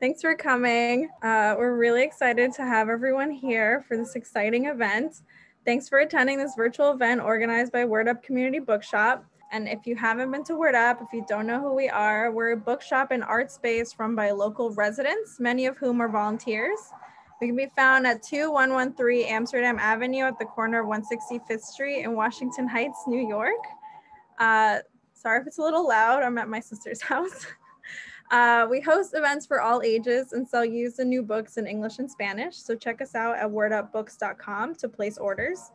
Thanks for coming. We're really excited to have everyone here for this exciting event. Thanks for attending this virtual event organized by Word Up Community Bookshop. And if you haven't been to Word Up, if you don't know who we are, we're a bookshop and art space run by local residents, many of whom are volunteers. We can be found at 2113 Amsterdam Avenue at the corner of 165th Street in Washington Heights, New York. Sorry if it's a little loud, I'm at my sister's house. We host events for all ages and sell used and new books in English and Spanish. So check us out at wordupbooks.com to place orders.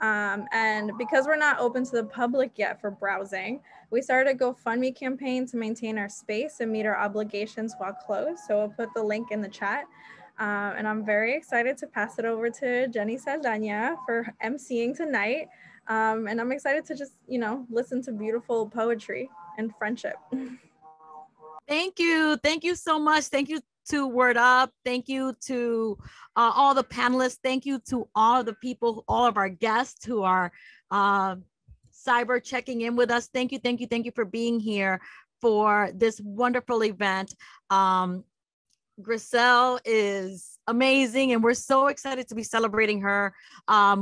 And because we're not open to the public yet for browsing, we started a GoFundMe campaign to maintain our space and meet our obligations while closed. So we'll put the link in the chat. And I'm very excited to pass it over to Jenny Saldaña for emceeing tonight. And I'm excited to just, listen to beautiful poetry and friendship. Thank you. Thank you so much. Thank you to Word Up. Thank you to all the panelists. Thank you to all of the people, all of our guests who are cyber checking in with us. Thank you. Thank you. Thank you for being here for this wonderful event. Grisel is amazing, and we're so excited to be celebrating her.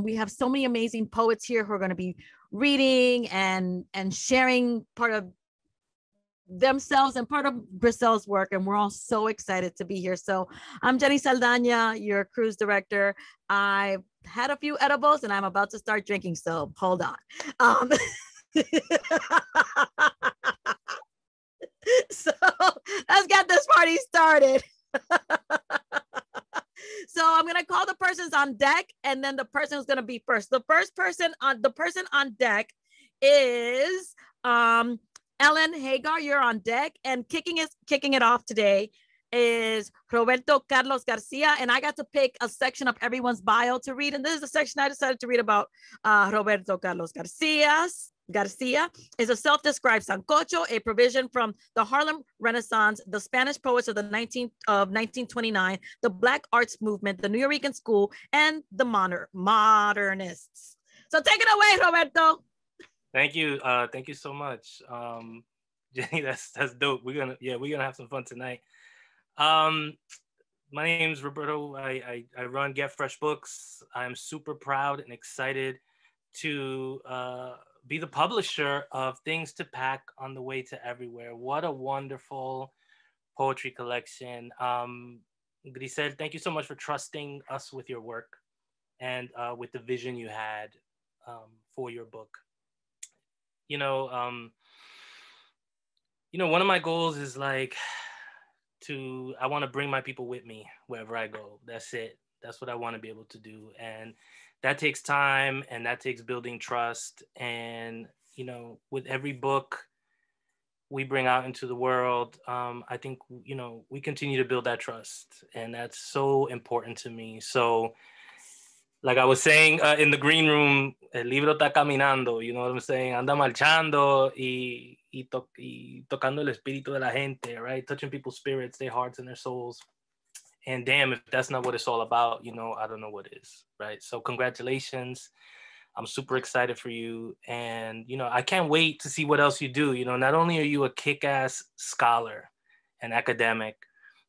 We have so many amazing poets here who are going to be reading and sharing part of themselves and part of Grisel's work, and we're all so excited to be here. So I'm Jenny Saldaña, your cruise director. I've had a few edibles and I'm about to start drinking, so hold on. So let's get this party started. So I'm gonna call the persons on deck, and then the person who's gonna be first. The person on deck is Ellen Hagar. You're on deck, and kicking it off today is Roberto Carlos Garcia, and I got to pick a section of everyone's bio to read, and this is the section I decided to read about Roberto Carlos Garcia is a self-described sancocho, a provision from the Harlem Renaissance, the Spanish poets of 1929, the Black Arts Movement, the Nuyorican School, and the modernists. So take it away, Roberto. Thank you. Thank you so much. Jenny, that's dope. We're gonna have some fun tonight. My name is Roberto. I run Get Fresh Books. I'm super proud and excited to be the publisher of Things to Pack on the Way to Everywhere. What a wonderful poetry collection. Grisel, thank you so much for trusting us with your work and with the vision you had for your book. One of my goals is I want to bring my people with me wherever I go. That's it. That's what I want to be able to do. And that takes time, and that takes building trust. And, with every book we bring out into the world, I think, we continue to build that trust. And that's so important to me. So, like I was saying in the green room, el libro está caminando, you know what I'm saying? Anda marchando y tocando el espíritu de la gente, right? Touching people's spirits, their hearts and their souls. And damn, if that's not what it's all about, I don't know what is, right? So congratulations. I'm super excited for you. And, I can't wait to see what else you do. Not only are you a kick-ass scholar and academic,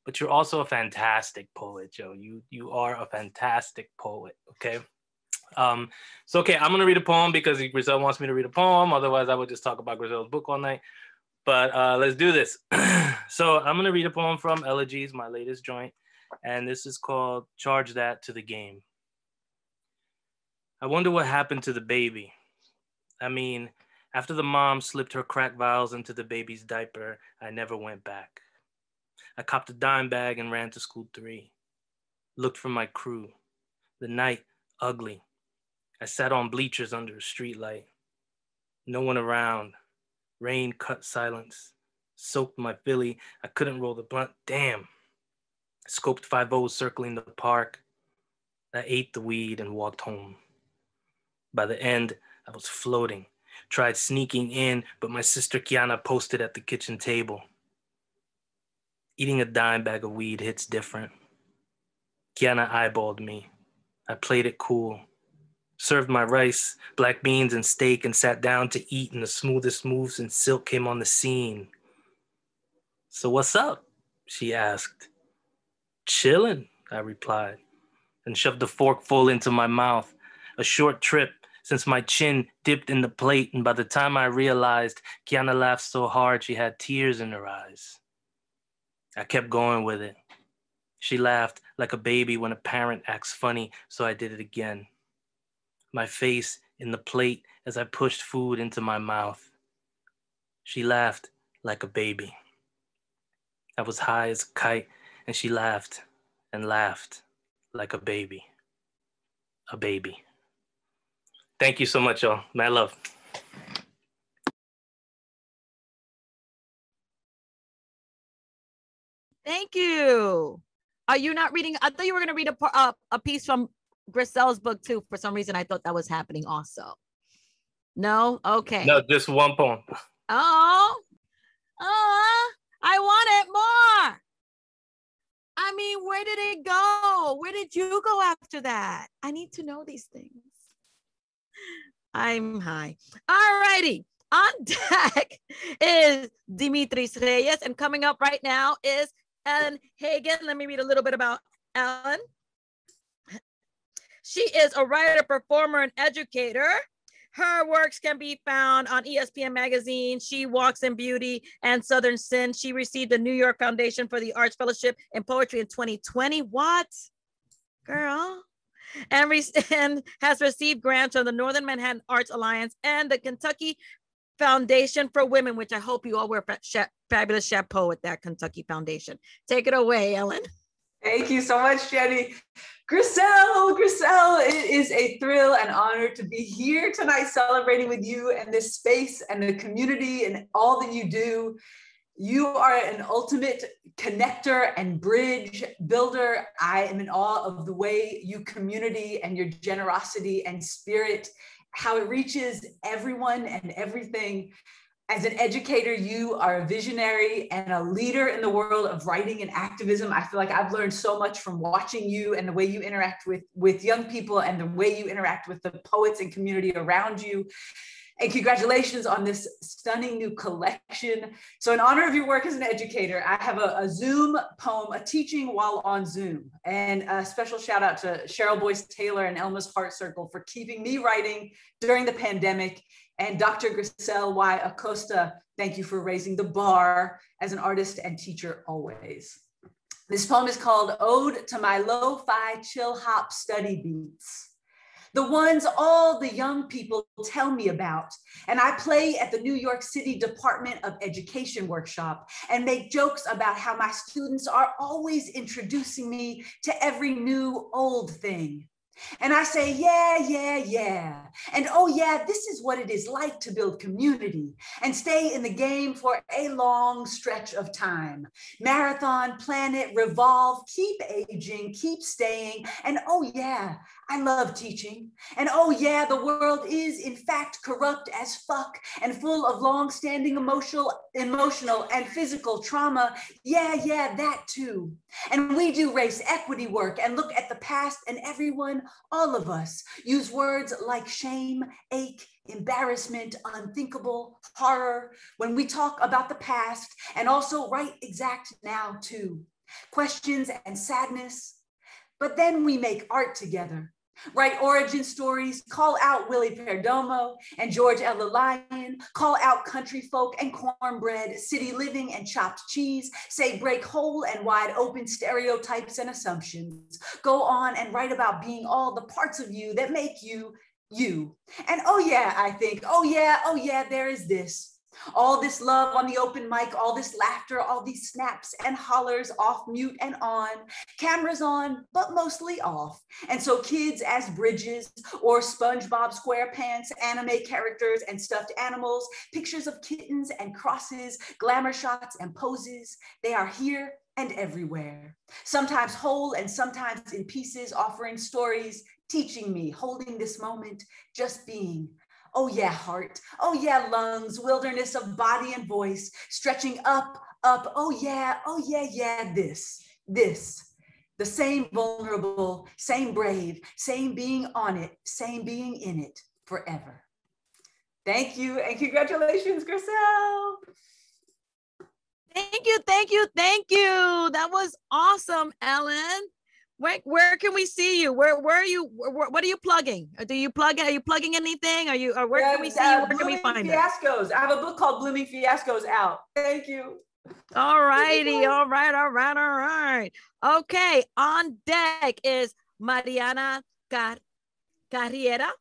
but you're also a fantastic poet, Joe. You are a fantastic poet, okay? So, okay, I'm gonna read a poem because Grisel wants me to read a poem. Otherwise, I would just talk about Grisel's book all night. But let's do this. So I'm gonna read a poem from Elegies, my latest joint. And this is called Charge That to the Game. I wonder what happened to the baby. I mean, after the mom slipped her crack vials into the baby's diaper, I never went back. I copped a dime bag and ran to school 3. Looked for my crew. The night, ugly. I sat on bleachers under a streetlight. No one around. Rain cut silence. Soaked my Philly. I couldn't roll the blunt. Damn. Scoped 5-0 circling the park. I ate the weed and walked home. By the end, I was floating. Tried sneaking in, but my sister Kiana posted at the kitchen table. Eating a dime bag of weed hits different. Kiana eyeballed me. I played it cool. Served my rice, black beans, and steak and sat down to eat, and the smoothest moves in silk came on the scene. So what's up? She asked. Chillin', I replied, and shoved the fork full into my mouth. A short trip since my chin dipped in the plate, and by the time I realized, Kiana laughed so hard she had tears in her eyes. I kept going with it. She laughed like a baby when a parent acts funny, so I did it again. My face in the plate as I pushed food into my mouth. She laughed like a baby. I was high as a kite, and she laughed and laughed like a baby. A baby. Thank you so much, y'all. Mad love. Thank you. Are you not reading? I thought you were going to read a piece from Grisel's book too. For some reason, I thought that was happening also. No? Okay. No, just one poem. Oh, I want it more. I mean, where did it go? Where did you go after that? I need to know these things. I'm high. All righty. On deck is Dimitri Reyes, and coming up right now is Ellen Hagan. Let me read a little bit about Ellen. She is a writer, performer, and educator. Her works can be found on ESPN Magazine, She Walks in Beauty, and Southern Sin. She received the New York Foundation for the Arts Fellowship in Poetry in 2020. What? Girl. And has received grants from the Northern Manhattan Arts Alliance and the Kentucky Foundation for Women, which I hope you all wear fabulous chapeau at that Kentucky Foundation. Take it away, Ellen. Thank you so much, Jenny. Grisel, it is a thrill and honor to be here tonight celebrating with you and this space and the community and all that you do. You are an ultimate connector and bridge builder. I am in awe of the way you community and your generosity and spirit, how it reaches everyone and everything. As an educator, you are a visionary and a leader in the world of writing and activism. I feel like I've learned so much from watching you and the way you interact with young people and the way you interact with the poets and community around you. And congratulations on this stunning new collection. So in honor of your work as an educator, I have a Zoom poem, a teaching while on Zoom. And a special shout out to Cheryl Boyce Taylor and Elma's Heart Circle for keeping me writing during the pandemic. And Dr. Grisel Y. Acosta, thank you for raising the bar as an artist and teacher always. This poem is called Ode to My Lo-Fi Chill Hop Study Beats. The ones all the young people tell me about. And I play at the New York City Department of Education workshop and make jokes about how my students are always introducing me to every new old thing. And I say, yeah. And oh yeah, this is what it is like to build community and stay in the game for a long stretch of time. Marathon, planet, revolve, keep aging, keep staying. And oh yeah, I love teaching. And oh yeah, the world is in fact corrupt as fuck and full of long-standing emotional and physical trauma. Yeah, that too. And we do race equity work and look at the past, and everyone, all of us, use words like shame, ache, embarrassment, unthinkable, horror when we talk about the past, and also right exact now too. Questions and sadness. But then we make art together. Write origin stories, call out Willie Perdomo and George L. the Lion, call out country folk and cornbread, city living and chopped cheese, say break whole and wide open stereotypes and assumptions. Go on and write about being all the parts of you that make you, you. And oh yeah, I think, oh yeah, there is this. All this love on the open mic, all this laughter, all these snaps and hollers off mute and on, cameras on, but mostly off. And so kids as bridges or SpongeBob SquarePants, anime characters and stuffed animals, pictures of kittens and crosses, glamour shots and poses, they are here and everywhere. Sometimes whole and sometimes in pieces, offering stories, teaching me, holding this moment, just being. Oh yeah, heart. Oh yeah, lungs, wilderness of body and voice, stretching up. Oh yeah, this. The same vulnerable, same brave, same being on it, same being in it forever. Thank you and congratulations, Grisel. Thank you, thank you, thank you. That was awesome, Ellen. Where can we see you? Where are you? What are you plugging? Are you plugging anything? Or where can we see you? Where can we find it? Fiascos. I have a book called Blooming Fiascos out. Thank you. All righty. All right. Okay. On deck is Marina Carriera,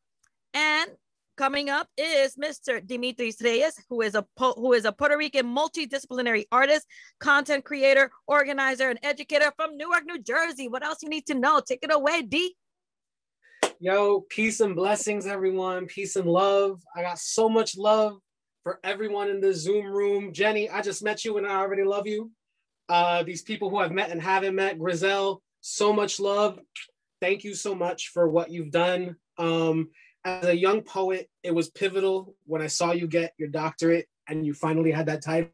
and coming up is Mr. Dimitri Reyes, who is a Puerto Rican multidisciplinary artist, content creator, organizer, and educator from Newark, New Jersey. What else you need to know? Take it away, D. Yo, peace and blessings, everyone. Peace and love. I got so much love for everyone in the Zoom room. Jenny, I just met you and I already love you. These people who I've met and haven't met, Grisel, so much love. Thank you so much for what you've done. As a young poet, it was pivotal when I saw you get your doctorate and you finally had that title,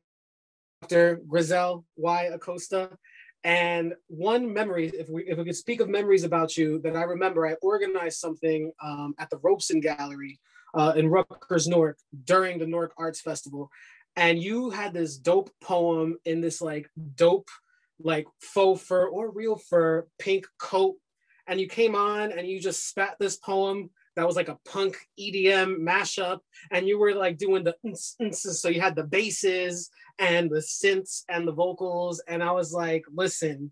Dr. Grisel Y. Acosta. And one memory, if we could speak of memories about you that I remember, I organized something at the Robeson Gallery in Rutgers, Newark during the Newark Arts Festival. And you had this dope poem in this like dope, like faux fur or real fur pink coat. And you came on and you just spat this poem that was like a punk EDM mashup, and you were like doing the so you had the basses and the synths and the vocals, and I was like, listen,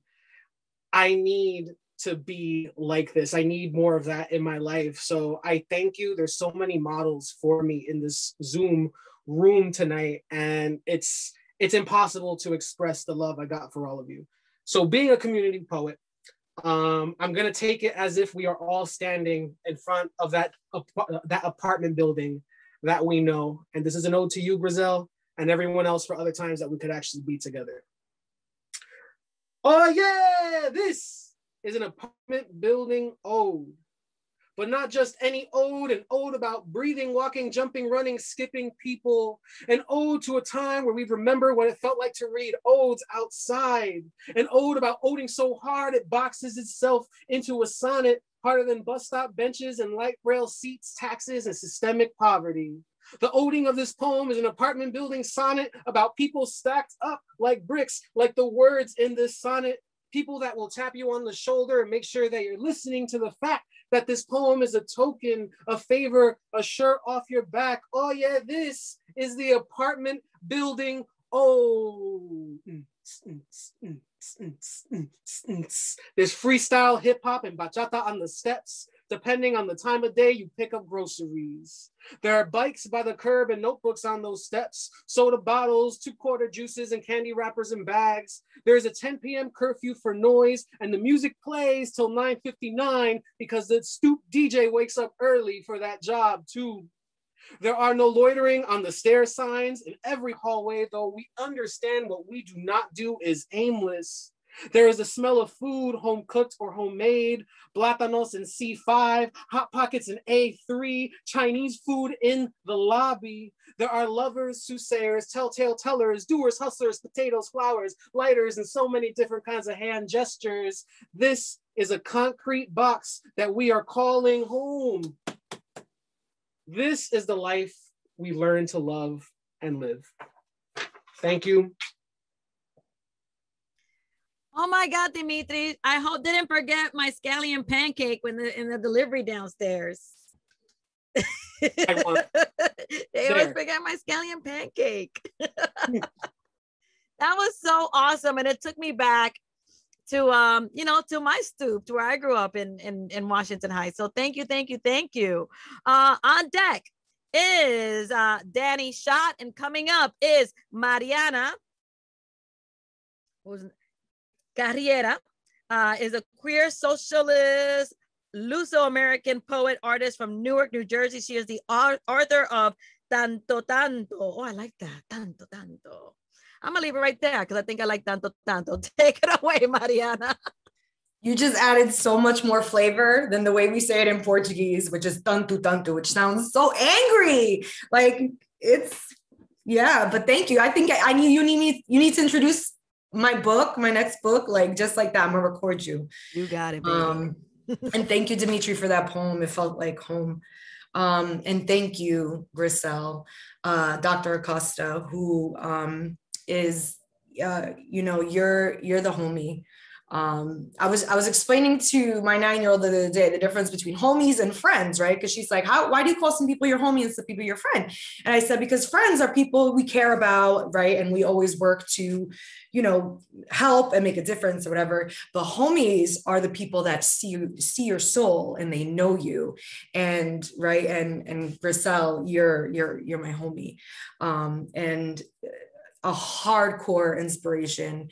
I need to be like this. I need more of that in my life. So I thank you. There's so many models for me in this Zoom room tonight, and it's impossible to express the love I got for all of you. So being a community poet, I'm gonna take it as if we are all standing in front of that apartment building that we know. And this is an ode to you, Grisel, and everyone else for other times that we could actually be together. Oh yeah, this is an apartment building ode. But not just any ode, an ode about breathing, walking, jumping, running, skipping people. An ode to a time where we remember what it felt like to read odes outside. An ode about oding so hard it boxes itself into a sonnet, harder than bus stop benches and light rail seats, taxes, and systemic poverty. The oding of this poem is an apartment building sonnet about people stacked up like bricks, like the words in this sonnet. People that will tap you on the shoulder and make sure that you're listening to the fact that this poem is a token, a favor, a shirt off your back. Oh yeah, this is the apartment building. Oh, there's freestyle hip hop and bachata on the steps. Depending on the time of day, you pick up groceries. There are bikes by the curb and notebooks on those steps, soda bottles, 2-quarter juices and candy wrappers and bags. There's a 10 p.m. curfew for noise, and the music plays till 9:59 because the stoop DJ wakes up early for that job too. There are no loitering on the stair signs in every hallway, though we understand what we do not do is aimless. There is a smell of food, home cooked or homemade, plátanos in C5, Hot Pockets in A3, Chinese food in the lobby. There are lovers, soothsayers, telltale tellers, doers, hustlers, potatoes, flowers, lighters, and so many different kinds of hand gestures. This is a concrete box that we are calling home. This is the life we learn to love and live. Thank you. Oh my God, Dimitri, I didn't forget my scallion pancake in the delivery downstairs. They always forget my scallion pancake. That was so awesome. And it took me back to, to my stoop, to where I grew up in Washington Heights. So thank you. On deck is Danny Schott, and coming up is Marina Carriera, is a queer socialist, Luso-American poet, artist from Newark, New Jersey. She is the author of Tanto Tanto. Oh, I like that. Tanto Tanto. I'm gonna leave it right there because I think I like Tanto Tanto. Take it away, Mariana. You just added so much more flavor than the way we say it in Portuguese, which is tanto tanto, which sounds so angry. Like yeah, but thank you. I think I need you need to introduce my book, my next book, like just like that. I'm gonna record you. You got it, baby. And thank you, Dimitri, for that poem. It felt like home. And thank you, Grisel, Dr. Acosta, who is, you know, you're the homie. I was explaining to my 9-year-old the other day the difference between homies and friends, right? Because she's like, why do you call some people your homie and some people your friend? And I said, because friends are people we care about, right? And we always work to, you know, help and make a difference or whatever. But homies are the people that see your soul and they know you. And right. And Grisel, you're my homie. And a hardcore inspiration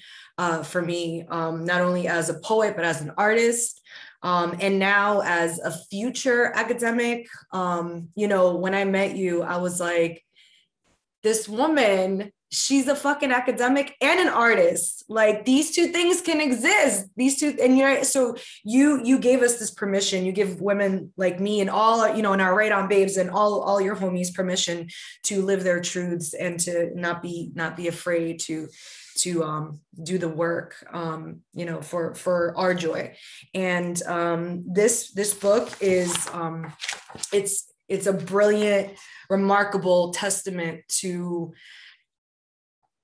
for me, not only as a poet, but as an artist. And now as a future academic. You know, when I met you, I was like, this woman, she's a fucking academic and an artist. Like these two things can exist. These two, and you know, so you gave us this permission. You give women like me and all, you know, and our Right On Babes and all your homies permission to live their truths and to not be afraid to do the work, you know, for our joy. And this book is it's a brilliant, remarkable testament to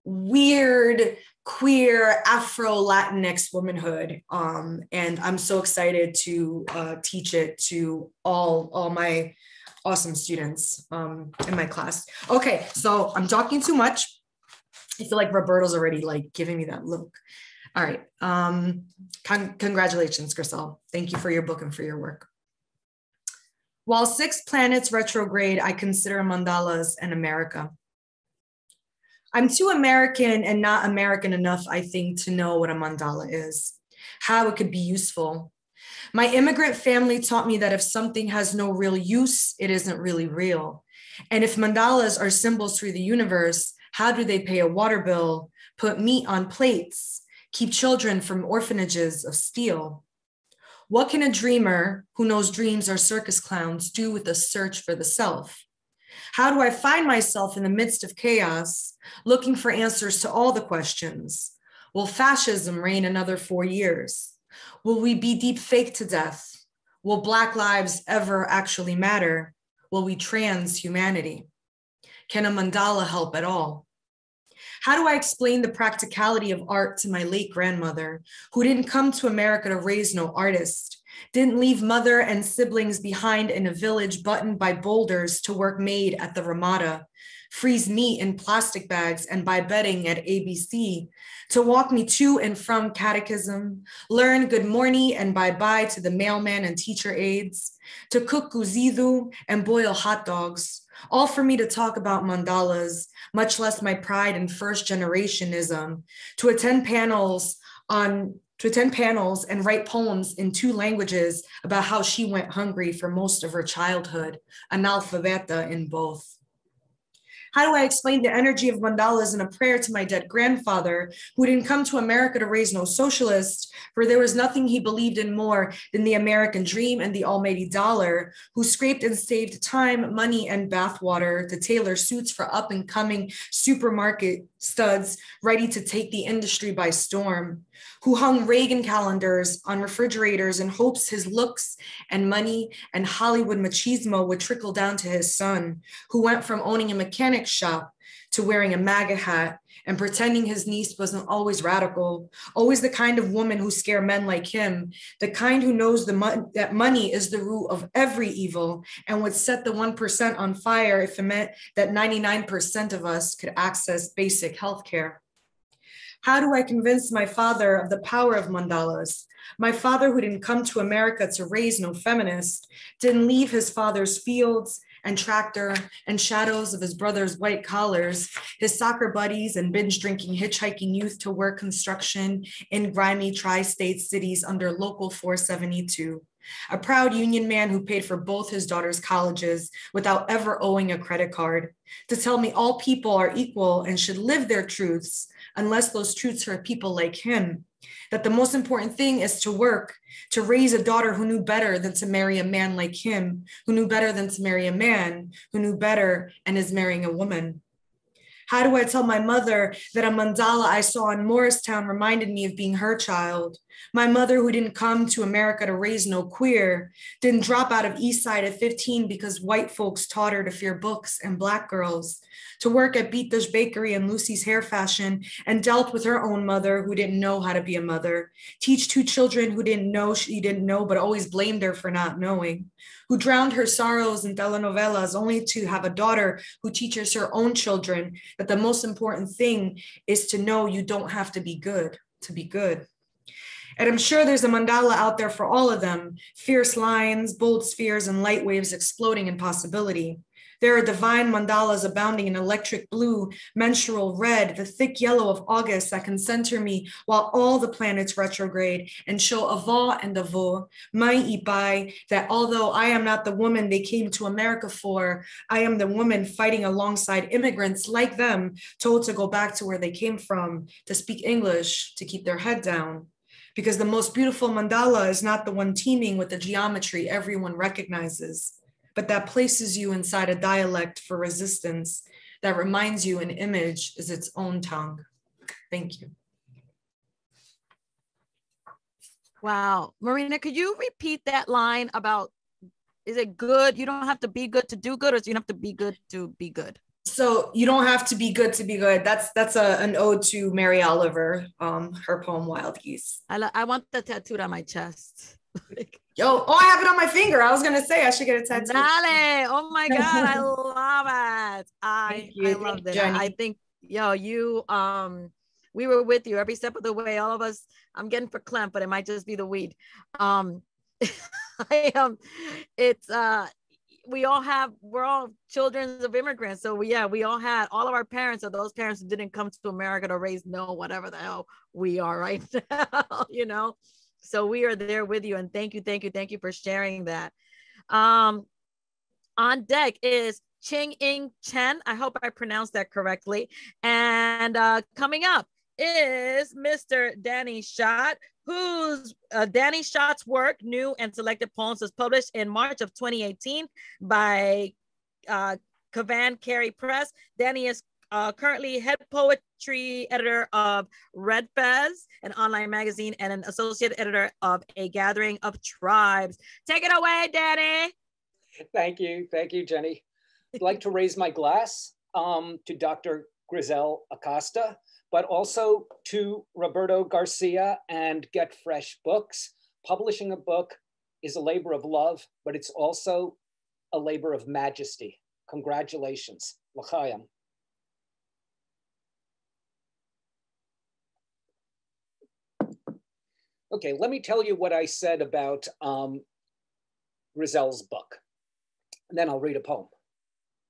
weird, queer, Afro-Latinx womanhood. And I'm so excited to teach it to all my awesome students in my class. Okay, so I'm talking too much. I feel like Roberto's already like giving me that look. All right, congratulations, Grisel. Thank you for your book and for your work. While 6 planets retrograde, I consider mandalas an America. I'm too American and not American enough, I think, to know what a mandala is, how it could be useful. My immigrant family taught me that if something has no real use, it isn't really real. And if mandalas are symbols through the universe, how do they pay a water bill, put meat on plates, keep children from orphanages of steel? What can a dreamer who knows dreams are circus clowns do with a search for the self? How do I find myself in the midst of chaos, looking for answers to all the questions? Will fascism reign another 4 years? Will we be deep fake to death? Will Black lives ever actually matter? Will we trans humanity? Can a mandala help at all? How do I explain the practicality of art to my late grandmother, who didn't come to America to raise no artist, didn't leave mother and siblings behind in a village buttoned by boulders to work maid at the Ramada, freeze meat in plastic bags and buy bedding at ABC, to walk me to and from catechism, learn good morning and bye-bye to the mailman and teacher aides, to cook cozido and boil hot dogs, all for me to talk about mandalas, much less my pride in first generationism, to attend panels and write poems in 2 languages about how she went hungry for most of her childhood, analphabeta in both. How do I explain the energy of mandalas in a prayer to my dead grandfather, who didn't come to America to raise no socialist, for there was nothing he believed in more than the American dream and the almighty dollar, who scraped and saved time, money, and bathwater to tailor suits for up-and-coming supermarket studs ready to take the industry by storm, who hung Reagan calendars on refrigerators in hopes his looks and money and Hollywood machismo would trickle down to his son, who went from owning a mechanic shop to wearing a MAGA hat and pretending his niece wasn't always radical, always the kind of woman who scare men like him, the kind who knows that money is the root of every evil and would set the 1% on fire if it meant that 99% of us could access basic health care. How do I convince my father of the power of mandalas? My father, who didn't come to America to raise no feminist, didn't leave his father's fields and tractor and shadows of his brother's white collars, his soccer buddies and binge drinking hitchhiking youth to work construction in grimy tri-state cities under Local 472. A proud union man who paid for both his daughter's colleges without ever owing a credit card, to tell me all people are equal and should live their truths unless those truths hurt people like him, that the most important thing is to work, to raise a daughter who knew better than to marry a man like him, who knew better than to marry a man, who knew better and is marrying a woman. How do I tell my mother that a mandala I saw in Morristown reminded me of being her child? My mother, who didn't come to America to raise no queer, didn't drop out of East Side at 15 because white folks taught her to fear books and Black girls, to work at Beat-Dish Bakery and Lucy's Hair Fashion, and dealt with her own mother who didn't know how to be a mother, teach two children who didn't know she didn't know but always blamed her for not knowing, who drowned her sorrows in telenovelas only to have a daughter who teaches her own children that the most important thing is to know you don't have to be good to be good. And I'm sure there's a mandala out there for all of them, fierce lines, bold spheres, and light waves exploding in possibility. There are divine mandalas abounding in electric blue, menstrual red, the thick yellow of August that can center me while all the planets retrograde and show Ava and Avo, my ipai, that although I am not the woman they came to America for, I am the woman fighting alongside immigrants like them, told to go back to where they came from, to speak English, to keep their head down. Because the most beautiful mandala is not the one teeming with the geometry everyone recognizes, but that places you inside a dialect for resistance that reminds you an image is its own tongue. Thank you. Wow. Marina, could you repeat that line about, is it good? You don't have to be good to do good, or you don't have to be good to be good? So you don't have to be good to be good. That's an ode to Mary Oliver, her poem Wild Geese. I want that tattooed on my chest. Yo, oh, I have it on my finger. I was gonna say I should get a tattoo. Dale. Oh my God, I love it. I love it. Jenny. I think, yo, you we were with you every step of the way. All of us, I'm getting verklempt, but it might just be the weed. We're all children of immigrants. So we all had, all of our parents are those parents who didn't come to America to raise whatever the hell we are right now, you know? So we are there with you, and thank you for sharing that. On deck is Ching-In Chen. I hope I pronounced that correctly. And coming up is Mr. Danny Schott, whose Danny Schott's work, New and Selected Poems, was published in March of 2018 by Cavan Carey Press. Danny is currently head poetry editor of Red Fez, an online magazine, and an associate editor of A Gathering of Tribes. Take it away, Danny. Thank you, Jenny. I'd like to raise my glass to Dr. Grisel Acosta, but also to Roberto Garcia and Get Fresh Books. Publishing a book is a labor of love, but it's also a labor of majesty. Congratulations. L'chaim. Okay, let me tell you what I said about Grisel's book, and then I'll read a poem.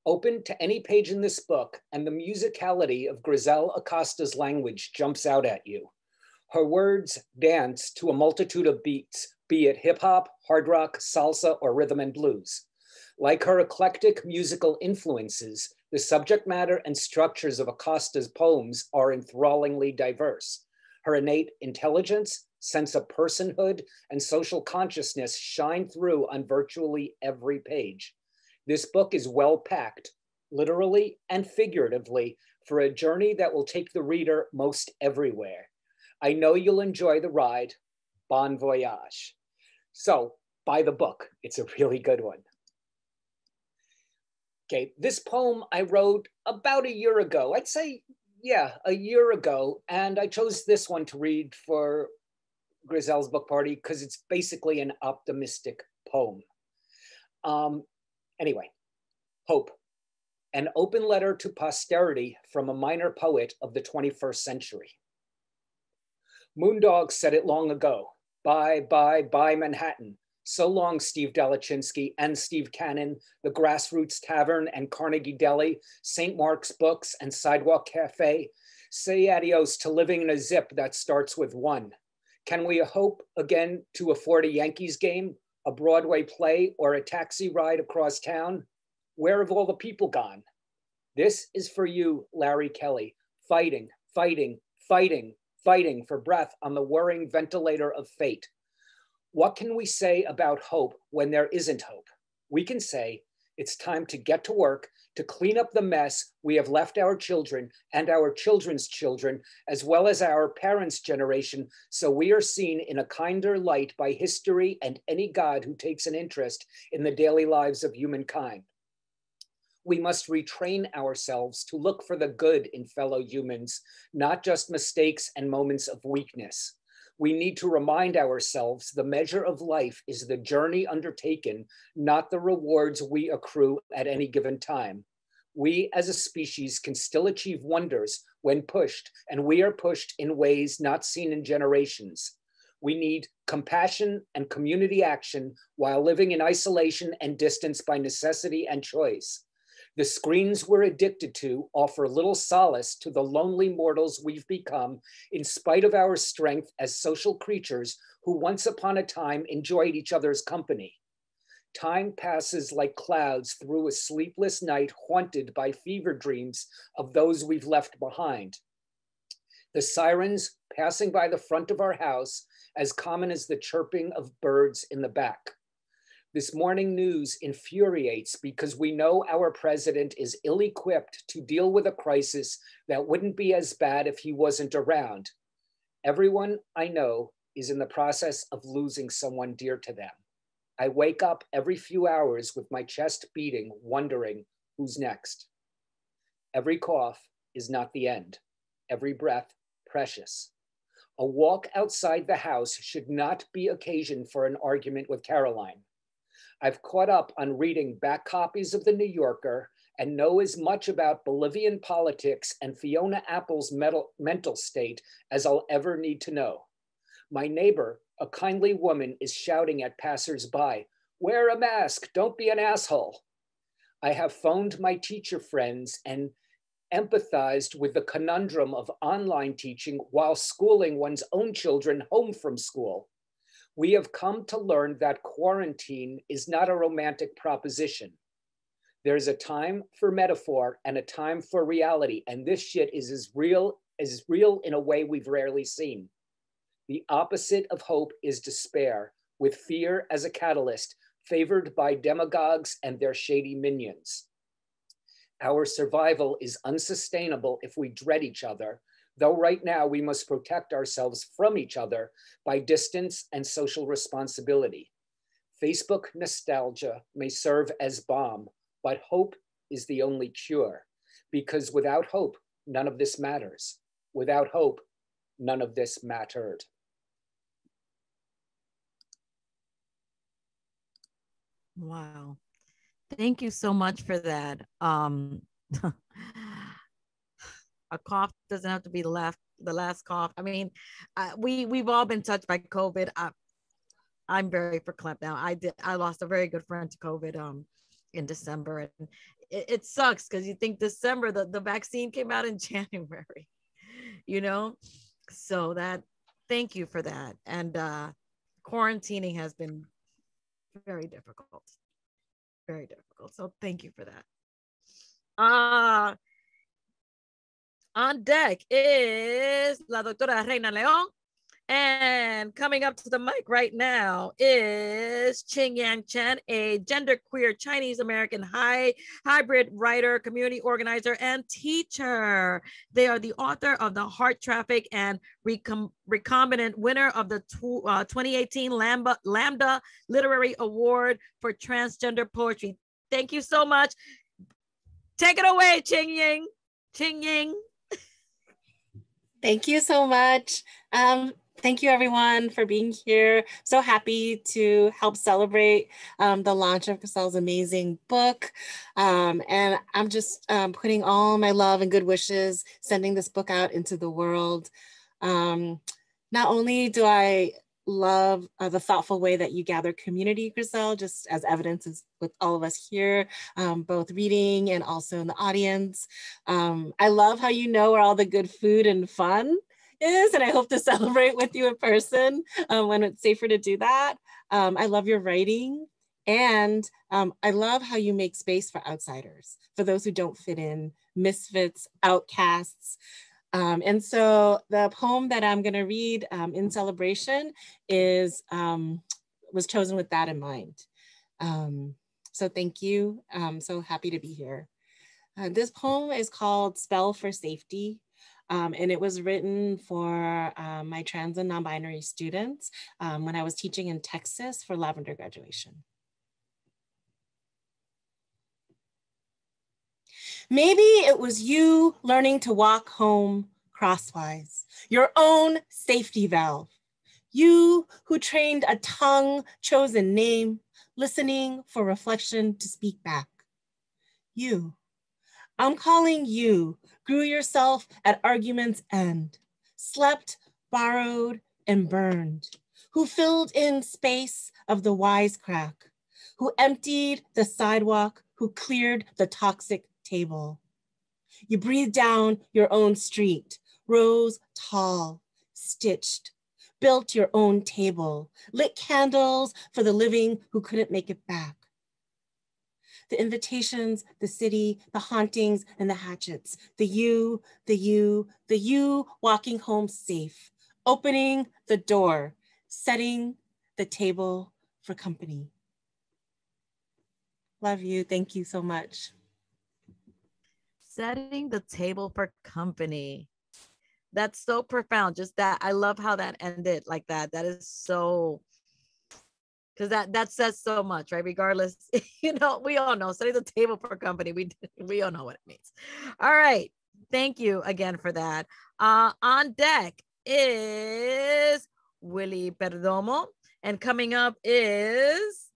Open to any page in this book, and the musicality of Grisel Acosta's language jumps out at you. Her words dance to a multitude of beats, be it hip hop, hard rock, salsa, or rhythm and blues. Like her eclectic musical influences, the subject matter and structures of Acosta's poems are enthrallingly diverse. Her innate intelligence, sense of personhood, and social consciousness shine through on virtually every page. This book is well packed, literally and figuratively, for a journey that will take the reader most everywhere. I know you'll enjoy the ride. Bon voyage. So, buy the book. It's a really good one. Okay, this poem I wrote about a year ago. I'd say, yeah, a year ago. And I chose this one to read for Grisel's book party because it's basically an optimistic poem. Anyway, Hope, an open letter to posterity from a minor poet of the 21st century. Moondog said it long ago. Bye, bye, bye, Manhattan. So long, Steve Dalachinsky and Steve Cannon, the Grassroots Tavern and Carnegie Deli, St. Mark's Books and Sidewalk Cafe. Say adios to living in a zip that starts with one. Can we hope again to afford a Yankees game, a Broadway play, or a taxi ride across town? Where have all the people gone? This is for you, Larry Kelly, fighting, fighting, fighting, fighting for breath on the whirring ventilator of fate. What can we say about hope when there isn't hope? We can say It's time to get to work to clean up the mess we have left our children and our children's children, as well as our parents' generation, so we are seen in a kinder light by history and any God who takes an interest in the daily lives of humankind. We must retrain ourselves to look for the good in fellow humans, not just mistakes and moments of weakness. We need to remind ourselves the measure of life is the journey undertaken, not the rewards we accrue at any given time. We as a species can still achieve wonders when pushed, and we are pushed in ways not seen in generations. We need compassion and community action while living in isolation and distance by necessity and choice. The screens we're addicted to offer little solace to the lonely mortals we've become in spite of our strength as social creatures who once upon a time enjoyed each other's company. Time passes like clouds through a sleepless night haunted by fever dreams of those we've left behind. The sirens passing by the front of our house, as common as the chirping of birds in the back. This morning news infuriates because we know our president is ill-equipped to deal with a crisis that wouldn't be as bad if he wasn't around. Everyone I know is in the process of losing someone dear to them. I wake up every few hours with my chest beating, wondering who's next. Every cough is not the end. Every breath, precious. A walk outside the house should not be occasion for an argument with Caroline. I've caught up on reading back copies of the New Yorker and know as much about Bolivian politics and Fiona Apple's mental state as I'll ever need to know. My neighbor, a kindly woman, is shouting at passersby, "Wear a mask, don't be an asshole." I have phoned my teacher friends and empathized with the conundrum of online teaching while schooling one's own children home from school. We have come to learn that quarantine is not a romantic proposition. There's a time for metaphor and a time for reality, and this shit is as real in a way we've rarely seen. The opposite of hope is despair, with fear as a catalyst, favored by demagogues and their shady minions. Our survival is unsustainable if we dread each other, though right now we must protect ourselves from each other by distance and social responsibility. Facebook nostalgia may serve as balm, but hope is the only cure, because without hope, none of this matters. Without hope, none of this mattered. Wow. Thank you so much for that. A cough doesn't have to be the last cough. I mean, we've all been touched by COVID. I'm very verklempt now. I lost a very good friend to COVID in December, and it sucks because you think December the vaccine came out in January, you know. So thank you for that. And quarantining has been very difficult, very difficult. So thank you for that. On deck is la doctora Raina Leon, and coming up to the mic right now is Ching-In Chen, a genderqueer Chinese-American hybrid writer, community organizer, and teacher. They are the author of The Heart Traffic and Recombinant winner of the 2018 Lambda Literary Award for Transgender Poetry. Thank you so much. Take it away, Ching-In. Ching-In. Thank you so much. Thank you everyone for being here. So happy to help celebrate the launch of Grisel's amazing book. And I'm just putting all my love and good wishes, sending this book out into the world. Not only do I love the thoughtful way that you gather community, Grisel, just as evidence is with all of us here, both reading and also in the audience. I love how you know where all the good food and fun is, and I hope to celebrate with you in person when it's safer to do that. I love your writing, and I love how you make space for outsiders, for those who don't fit in, misfits, outcasts. And so the poem that I'm going to read in celebration was chosen with that in mind. So thank you. I'm so happy to be here. This poem is called Spell for Safety. And it was written for my trans and non-binary students when I was teaching in Texas for lavender graduation. Maybe it was you learning to walk home crosswise, your own safety valve. You who trained a tongue-chosen name, listening for reflection to speak back. You, I'm calling you, grew yourself at argument's end, slept, borrowed, and burned, who filled in space of the wisecrack, who emptied the sidewalk, who cleared the toxic table. You breathed down your own street, rose tall, stitched, built your own table, lit candles for the living who couldn't make it back. The invitations, the city, the hauntings, and the hatchets, the you walking home safe, opening the door, setting the table for company. Love you, thank you so much. Setting the table for company. That's so profound. Just that, I love how that ended like that. That is so, because that says so much, right? Regardless, you know, we all know setting the table for company. We all know what it means. All right. Thank you again for that. On deck is Willie Perdomo, and coming up is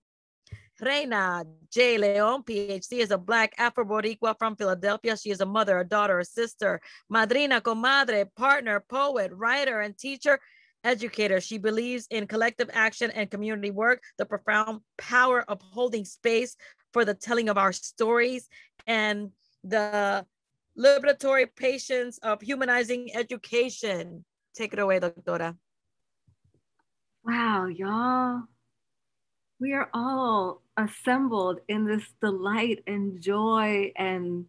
Raina Leon, PhD, is a Black Afro-Boricua from Philadelphia. She is a mother, a daughter, a sister, madrina, comadre, partner, poet, writer, and teacher, educator. She believes in collective action and community work, the profound power of holding space for the telling of our stories, and the liberatory patience of humanizing education. Take it away, Doctora. Wow, y'all. We are all assembled in this delight and joy, and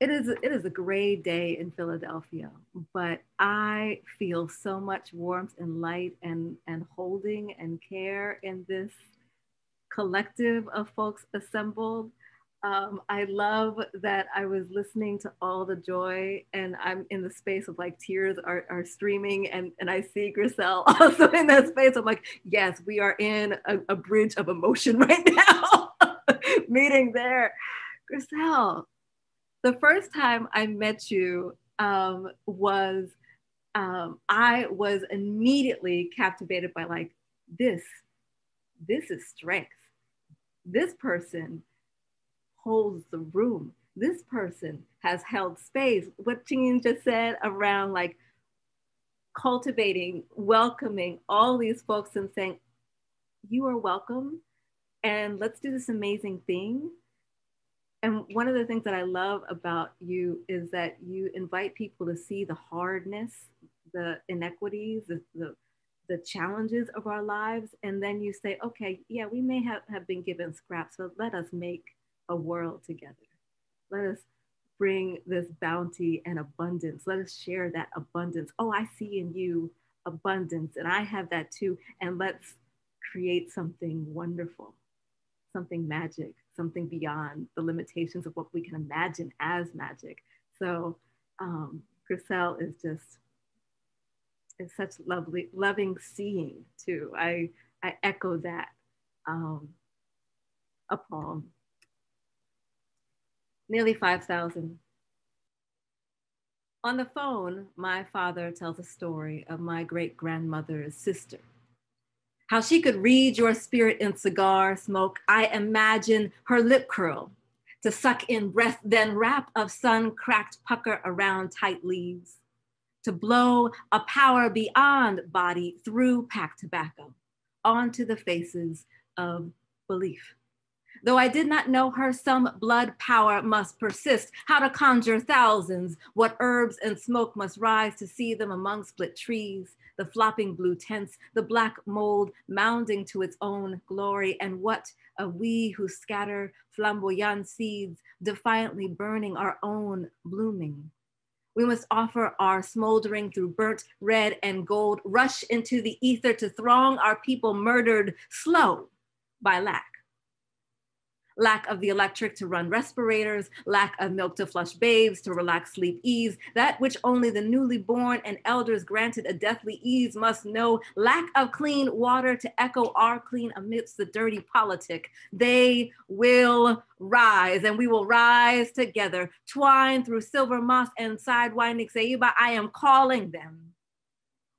it is a gray day in Philadelphia, but I feel so much warmth and light and holding and care in this collective of folks assembled. I love that I was listening to all the joy, and I'm in the space of like tears are streaming, and I see Grisel also in that space. I'm like, yes, we are in a bridge of emotion right now, meeting there. Grisel, the first time I met you I was immediately captivated by like, this is strength. This person holds the room. This person has held space. What Ching-In just said around like cultivating, welcoming all these folks and saying, you are welcome and let's do this amazing thing. And one of the things that I love about you is that you invite people to see the hardness, the inequities, the challenges of our lives. And then you say, okay, yeah, we may have been given scraps, but let us make a world together. Let us bring this bounty and abundance. Let us share that abundance. Oh, I see in you abundance, and I have that too. And let's create something wonderful, something magic, something beyond the limitations of what we can imagine as magic. So Grisel is just, it's such loving seeing too. I echo that. A poem. Nearly 5,000. On the phone, my father tells a story of my great-grandmother's sister. How she could read your spirit in cigar smoke. I imagine her lip curl to suck in breath, then wrap of sun-cracked pucker around tight leaves, to blow a power beyond body through packed tobacco onto the faces of belief. Though I did not know her, some blood power must persist, how to conjure thousands, what herbs and smoke must rise to see them among split trees, the flopping blue tents, the black mold mounding to its own glory, and what of we who scatter flamboyant seeds, defiantly burning our own blooming. We must offer our smoldering through burnt red and gold, rush into the ether to throng our people murdered slow by lack. lack of the electric to run respirators, lack of milk to flush babes, to relax sleep ease, that which only the newly born and elders granted a deathly ease must know, lack of clean water to echo our clean amidst the dirty politic. They will rise, and we will rise together, twine through silver moss and sidewinding Ceiba. I am calling them.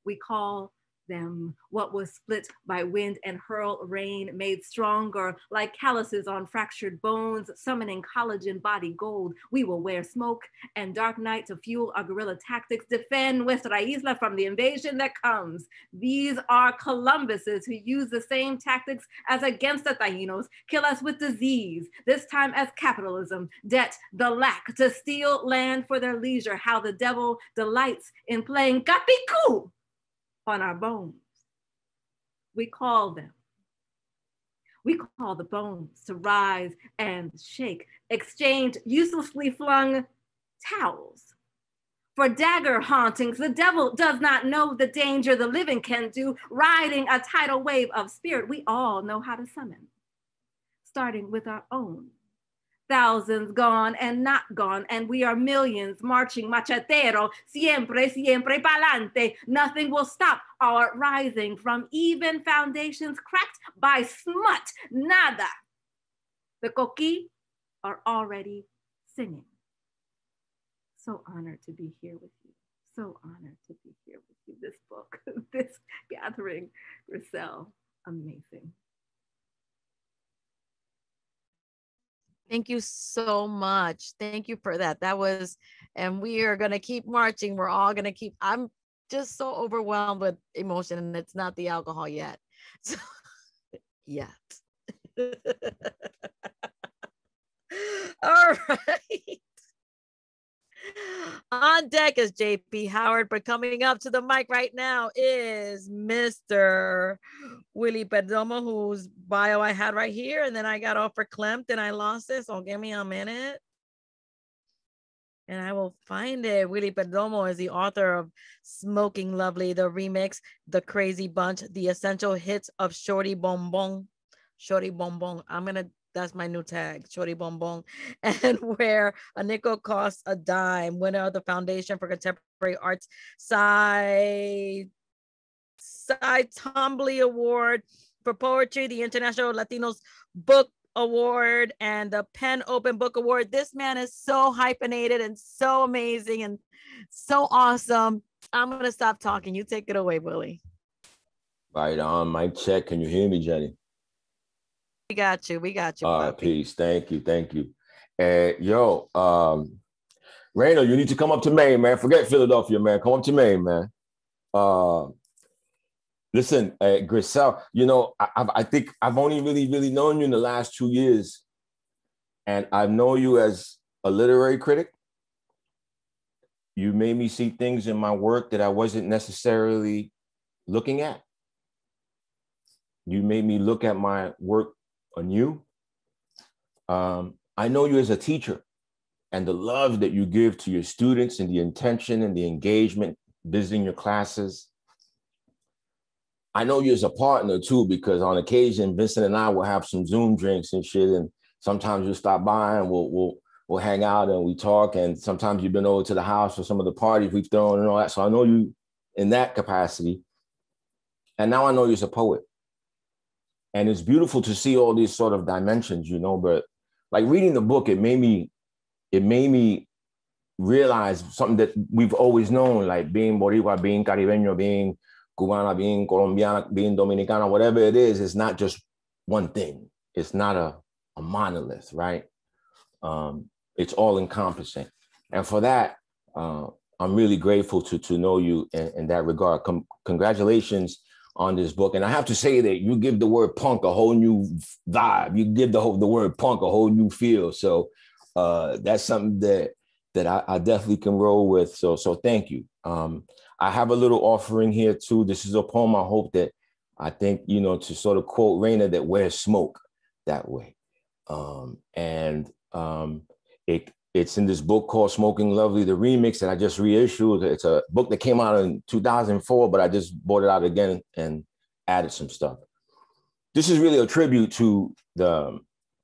We call them what was split by wind and hurl rain, made stronger like calluses on fractured bones, summoning collagen body gold. We will wear smoke and dark night to fuel our guerrilla tactics, defend Nuestra Isla from the invasion that comes. These are Columbuses who use the same tactics as against the Taínos, kill us with disease, this time as capitalism, debt, the lack to steal land for their leisure, how the devil delights in playing capicu on our bones. We call them. We call the bones to rise and shake, exchange uselessly flung towels for dagger hauntings. The devil does not know the danger the living can do, riding a tidal wave of spirit we all know how to summon, starting with our own. Thousands gone and not gone, and we are millions marching machetero, siempre, siempre pa'lante. Nothing will stop our rising from even foundations cracked by smut, nada. The coqui are already singing. So honored to be here with you. So honored to be here with you. This book, this gathering, Grisel, amazing. Thank you so much. Thank you for that. That was, and we are going to keep marching. We're all going to keep, I'm just so overwhelmed with emotion, and it's not the alcohol yet. So, yet. All right. On deck is JP Howard, but coming up to the mic right now is Mr. Willie Perdomo, whose bio I had right here, and then I got off for Klimt and I lost it, so give me a minute and I will find it. Willie Perdomo is the author of Smoking Lovely, the remix, The Crazy Bunch, the essential hits of Shorty Bonbon. Shorty Bonbon. That's my new tag, Shorty Bonbon. And where a nickel costs a dime. Winner of the Foundation for Contemporary Arts Cy Twombly Award for Poetry, the International Latinos Book Award, and the Pen Open Book Award. This man is so hyphenated and so amazing and so awesome. I'm going to stop talking. You take it away, Willie. Right on, mic check. Can you hear me, Jenny? We got you. We got you. Peace. Thank you. Thank you. And Raina, you need to come up to Maine, man. Forget Philadelphia, man. Come up to Maine, man. Listen, Grisel, I think I've only really known you in the last 2 years. And I know you as a literary critic. You made me see things in my work that I wasn't necessarily looking at. You made me look at my work anew. I know you as a teacher and the love that you give to your students and the intention and the engagement, visiting your classes. I know you as a partner too, because on occasion, Vincent and I will have some Zoom drinks and shit, and sometimes you'll stop by and we'll hang out and we talk, and sometimes you've been over to the house for some of the parties we've thrown and all that. So I know you in that capacity. And now I know you as a poet. And it's beautiful to see all these sort of dimensions, but like reading the book, it made me realize something that we've always known, like being Boricua, being Caribeño, being Cubana, being Colombiana, being Dominicana, whatever it is, it's not just one thing. It's not a monolith, right? It's all encompassing. And for that, I'm really grateful to know you in that regard. Congratulations on this book. And I have to say that you give the word punk a whole new vibe. You give the word punk a whole new feel. So that's something that I definitely can roll with. So thank you. I have a little offering here too. This is a poem I hope that I think, to sort of quote Raina, that wears smoke that way. It's in this book called Smoking Lovely, the remix that I just reissued. It's a book that came out in 2004, but I just brought it out again and added some stuff. This is really a tribute to the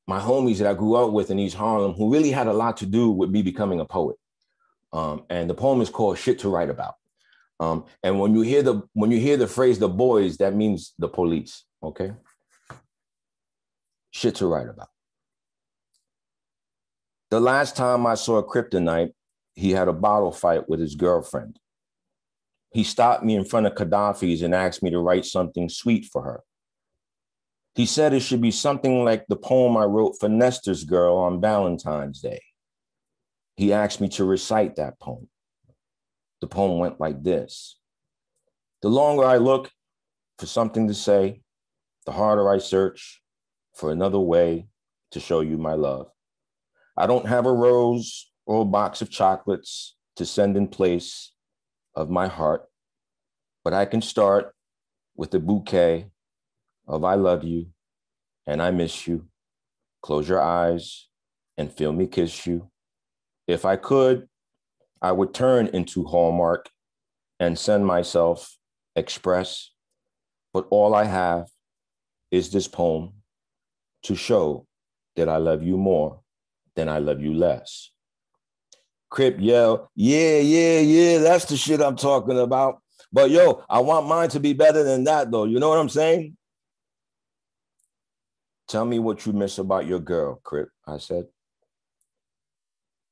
my homies that I grew up with in East Harlem who really had a lot to do with me becoming a poet. And the poem is called Shit to Write About. And when you hear the phrase the boys, that means the police, okay? Shit to write about. The last time I saw Kryptonite, he had a bottle fight with his girlfriend. He stopped me in front of Gaddafi's and asked me to write something sweet for her. He said it should be something like the poem I wrote for Nestor's girl on Valentine's Day. He asked me to recite that poem. The poem went like this. The longer I look for something to say, the harder I search for another way to show you my love. I don't have a rose or a box of chocolates to send in place of my heart, but I can start with a bouquet of I love you and I miss you. Close your eyes and feel me kiss you. If I could, I would turn into Hallmark and send myself express, but all I have is this poem to show that I love you more than I love you less. Crip yell, yeah, that's the shit I'm talking about. But yo, I want mine to be better than that though, you know what I'm saying? Tell me what you miss about your girl, Crip, I said.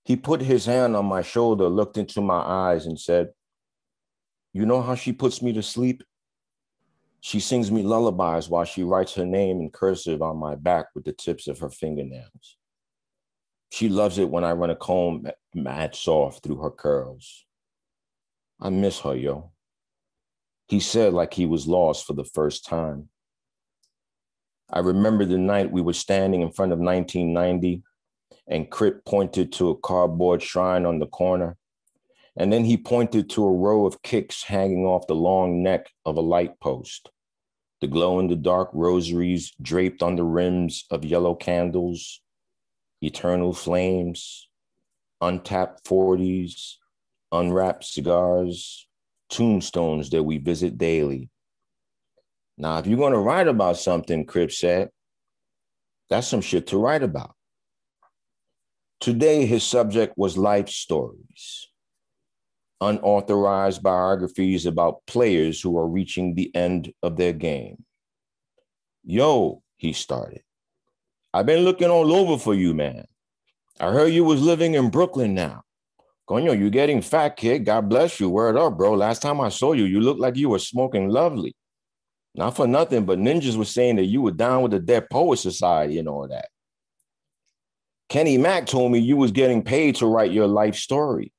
He put his hand on my shoulder, looked into my eyes and said, you know how she puts me to sleep? She sings me lullabies while she writes her name in cursive on my back with the tips of her fingernails. She loves it when I run a comb mad soft through her curls. I miss her, yo. He said like he was lost for the first time. I remember the night we were standing in front of 1990 and Crip pointed to a cardboard shrine on the corner. And then he pointed to a row of kicks hanging off the long neck of a light post. The glow-in-the-dark rosaries draped on the rims of yellow candles, eternal flames, untapped 40s, unwrapped cigars, tombstones that we visit daily. Now, if you're going to write about something, Crip said, that's some shit to write about. Today, his subject was life stories, unauthorized biographies about players who are reaching the end of their game. Yo, he started. I've been looking all over for you, man. I heard you was living in Brooklyn now. Coño, you getting fat, kid. God bless you. Word up, bro. Last time I saw you, you looked like you were smoking lovely. Not for nothing, but ninjas were saying that you were down with the Dead Poet Society and all that. Kenny Mack told me you was getting paid to write your life story.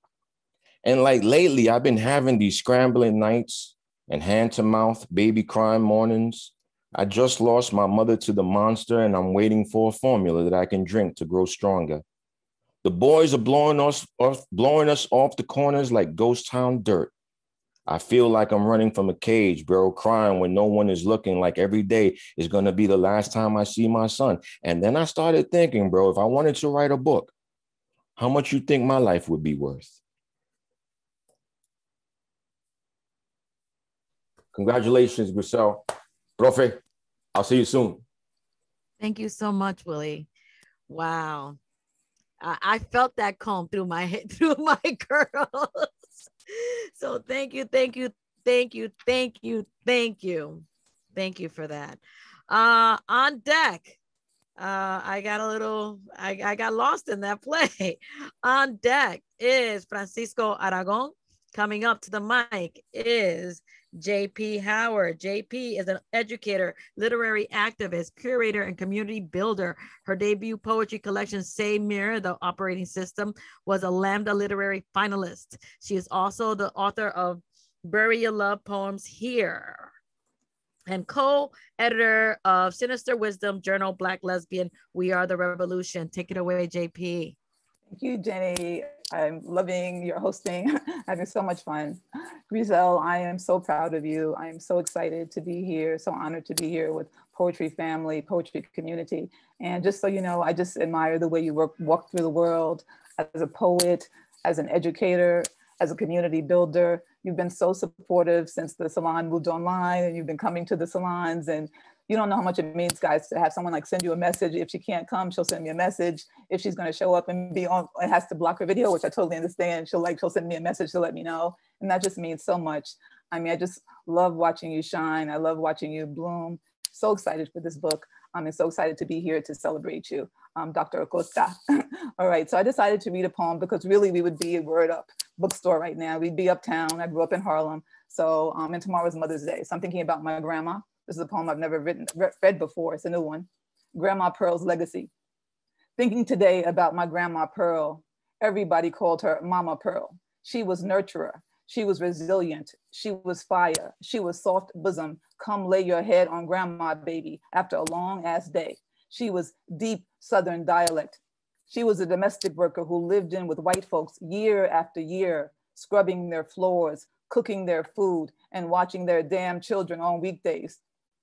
And like lately, I've been having these scrambling nights and hand-to-mouth baby crying mornings. I just lost my mother to the monster and I'm waiting for a formula that I can drink to grow stronger. The boys are blowing us off the corners like ghost town dirt. I feel like I'm running from a cage, bro, crying when no one is looking, like every day is going to be the last time I see my son. And then I started thinking, bro, if I wanted to write a book, how much you think my life would be worth? Congratulations, Grisel. Profe, I'll see you soon. Thank you so much, Willie. Wow. I felt that comb through my head, through my curls. So thank you for that. On deck, I got lost in that play. On deck is Francisco Aragon. Coming up to the mic is JP Howard. JP is an educator, literary activist, curator, and community builder. Her debut poetry collection, Say Mirror, the Operating System, was a Lambda Literary finalist. She is also the author of Bury Your Love Poems Here and co-editor of Sinister Wisdom Journal, Black Lesbian, We Are the Revolution. Take it away, JP. Thank you, Jenny. I'm loving your hosting, having so much fun. Grisel, I am so proud of you. I am so excited to be here, so honored to be here with Poetry Family, Poetry Community. And just so you know, I just admire the way you walk through the world as a poet, as an educator, as a community builder. You've been so supportive since the salon moved online, and you've been coming to the salons, and you don't know how much it means, guys, to have someone like send you a message. If she can't come, she'll send me a message. If she's going to show up and be on, it has to block her video, which I totally understand. She'll send me a message to let me know. And that just means so much. I mean, I just love watching you shine. I love watching you bloom. So excited for this book. I'm so excited to be here to celebrate you, Dr. Acosta. All right, so I decided to read a poem because really we would be a Word Up bookstore right now. We'd be uptown. I grew up in Harlem. So, and tomorrow's Mother's Day. So I'm thinking about my grandma. This is a poem I've never read before. It's a new one. Grandma Pearl's Legacy. Thinking today about my Grandma Pearl, everybody called her Mama Pearl. She was nurturer. She was resilient. She was fire. She was soft bosom. Come lay your head on grandma, baby, after a long ass day. She was deep Southern dialect. She was a domestic worker who lived in with white folks year after year, scrubbing their floors, cooking their food, and watching their damn children on weekdays.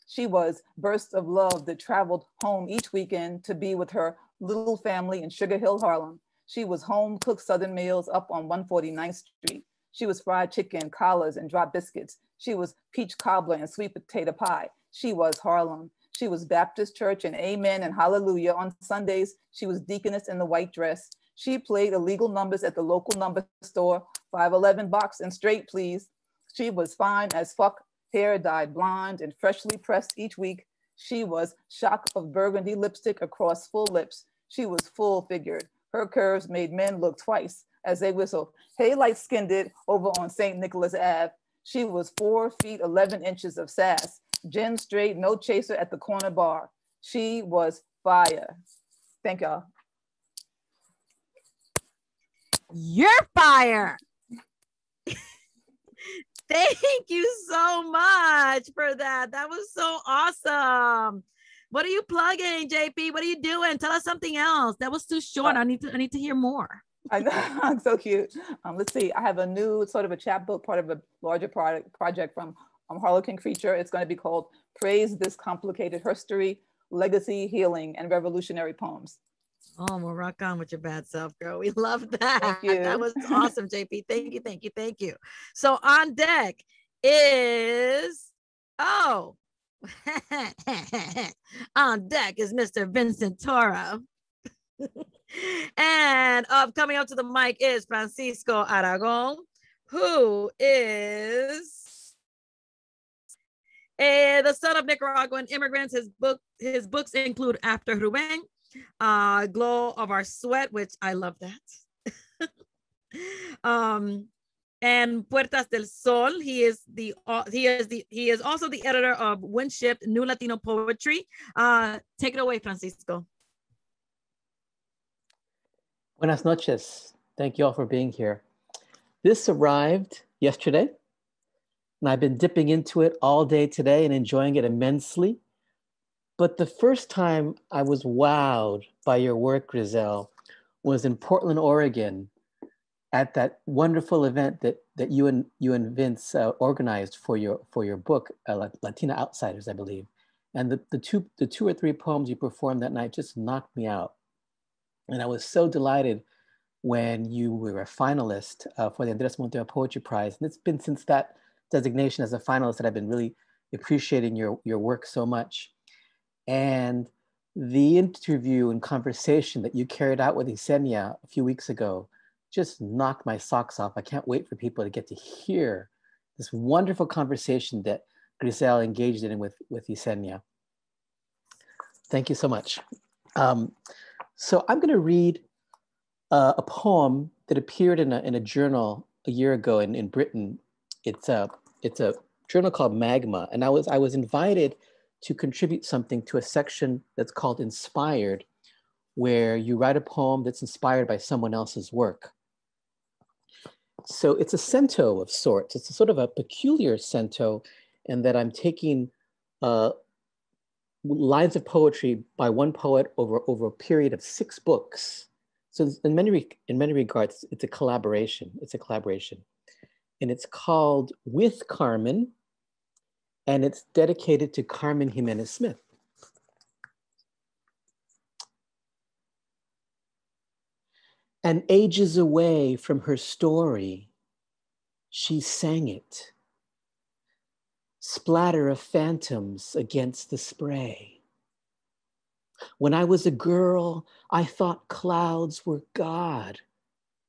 She was bursts of love that traveled home each weekend to be with her little family in Sugar Hill, Harlem. She was home cooked Southern meals up on 149th Street. She was fried chicken, collars, and drop biscuits. She was peach cobbler and sweet potato pie. She was Harlem. She was Baptist church and amen and hallelujah. On Sundays, she was deaconess in the white dress. She played illegal numbers at the local number store, 511 box and straight, please. She was fine as fuck, hair dyed blonde and freshly pressed each week. She was shock of burgundy lipstick across full lips. She was full figured. Her curves made men look twice as they whistled, hey, light-skinned it over on St. Nicholas Ave. She was 4 feet, 11 inches of sass, gin straight, no chaser at the corner bar. She was fire. Thank y'all. You're fire. Thank you so much for that. That was so awesome. What are you plugging, JP? What are you doing? Tell us something else. That was too short. I need to hear more. I know, so cute. Let's see. I have a new sort of a chapbook, part of a larger project from Harlequin Creature. It's going to be called Praise This Complicated History, Legacy, Healing, and Revolutionary Poems. Oh, well, rock on with your bad self, girl. We love that. Thank you. That was awesome, JP. Thank you, thank you, thank you. So on deck is, on deck is Mr. Vincent Toro. And coming up to the mic is Francisco Aragon, who is the son of Nicaraguan immigrants. His books include After Ruben, Glow of Our Sweat, which I love that. And Puertas del Sol. He is also the editor of Windshift New Latino Poetry. Take it away, Francisco. Buenas noches. Thank you all for being here. This arrived yesterday, and I've been dipping into it all day today and enjoying it immensely. But the first time I was wowed by your work, Grisel, was in Portland, Oregon, at that wonderful event that you and Vince organized for your book, Latina Outsiders, I believe. And the two or three poems you performed that night just knocked me out. And I was so delighted when you were a finalist for the Andres Montero Poetry Prize. And it's been since that designation as a finalist that I've been really appreciating your work so much. And the interview and conversation that you carried out with Yesenia a few weeks ago just knocked my socks off. I can't wait for people to get to hear this wonderful conversation that Grisel engaged in with Yesenia. Thank you so much. So I'm going to read a poem that appeared in a journal a year ago in Britain. It's a journal called Magma, and I was invited to contribute something to a section that's called Inspired, where you write a poem that's inspired by someone else's work. So it's a cento of sorts. It's a sort of a peculiar cento in that I'm taking lines of poetry by one poet over a period of 6 books. So in many regards, it's a collaboration. And it's called With Carmen, and it's dedicated to Carmen Jimenez Smith. And ages away from her story, She sang it. Splatter of phantoms against the spray. When I was a girl, I thought clouds were God.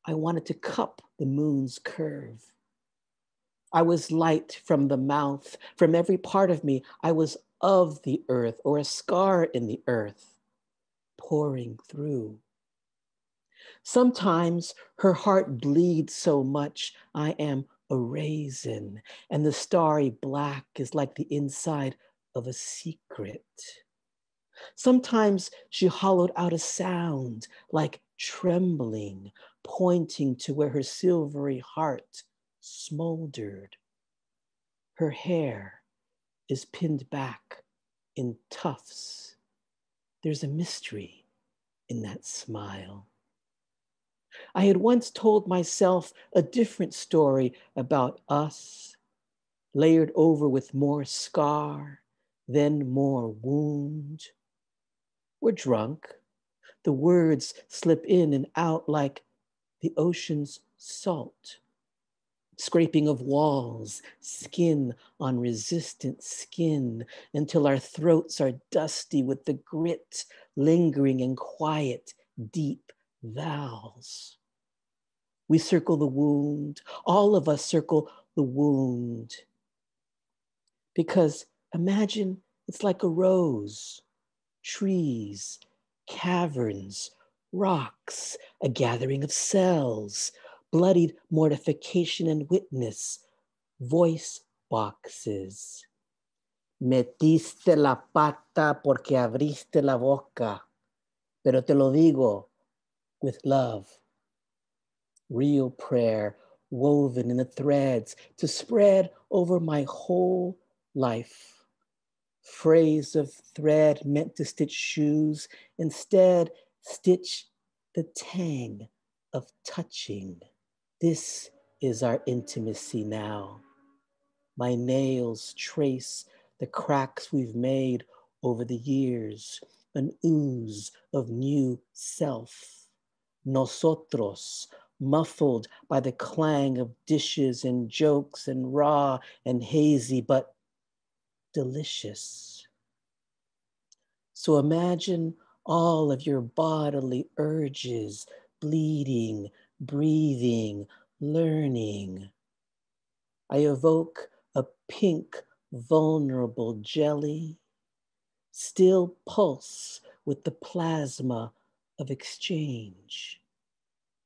I wanted to cup the moon's curve. I was light from the mouth, from every part of me. I was of the earth, or a scar in the earth, pouring through. Sometimes her heart bleeds so much, I am a raisin, and the starry black is like the inside of a secret. Sometimes she hollowed out a sound like trembling, pointing to where her silvery heart smoldered. Her hair is pinned back in tufts. There's a mystery in that smile. I had once told myself a different story about us, layered over with more scar, then more wound. We're drunk. The words slip in and out like the ocean's salt. Scraping of walls, skin on resistant skin, until our throats are dusty with the grit lingering in quiet, deep vowels. We circle the wound. All of us circle the wound. Because imagine it's like a rose, trees, caverns, rocks, a gathering of cells, bloodied mortification and witness, voice boxes. Metiste la pata porque abriste la boca, pero te lo digo with love. Real prayer woven in the threads to spread over my whole life. Phrase of thread meant to stitch shoes, instead stitch the tang of touching. This is our intimacy now. My nails trace the cracks we've made over the years, an ooze of new self. Nosotros, muffled by the clang of dishes and jokes and raw and hazy, but delicious. So imagine all of your bodily urges, bleeding, breathing, learning. I evoke a pink, vulnerable jelly, still pulse with the plasma of exchange.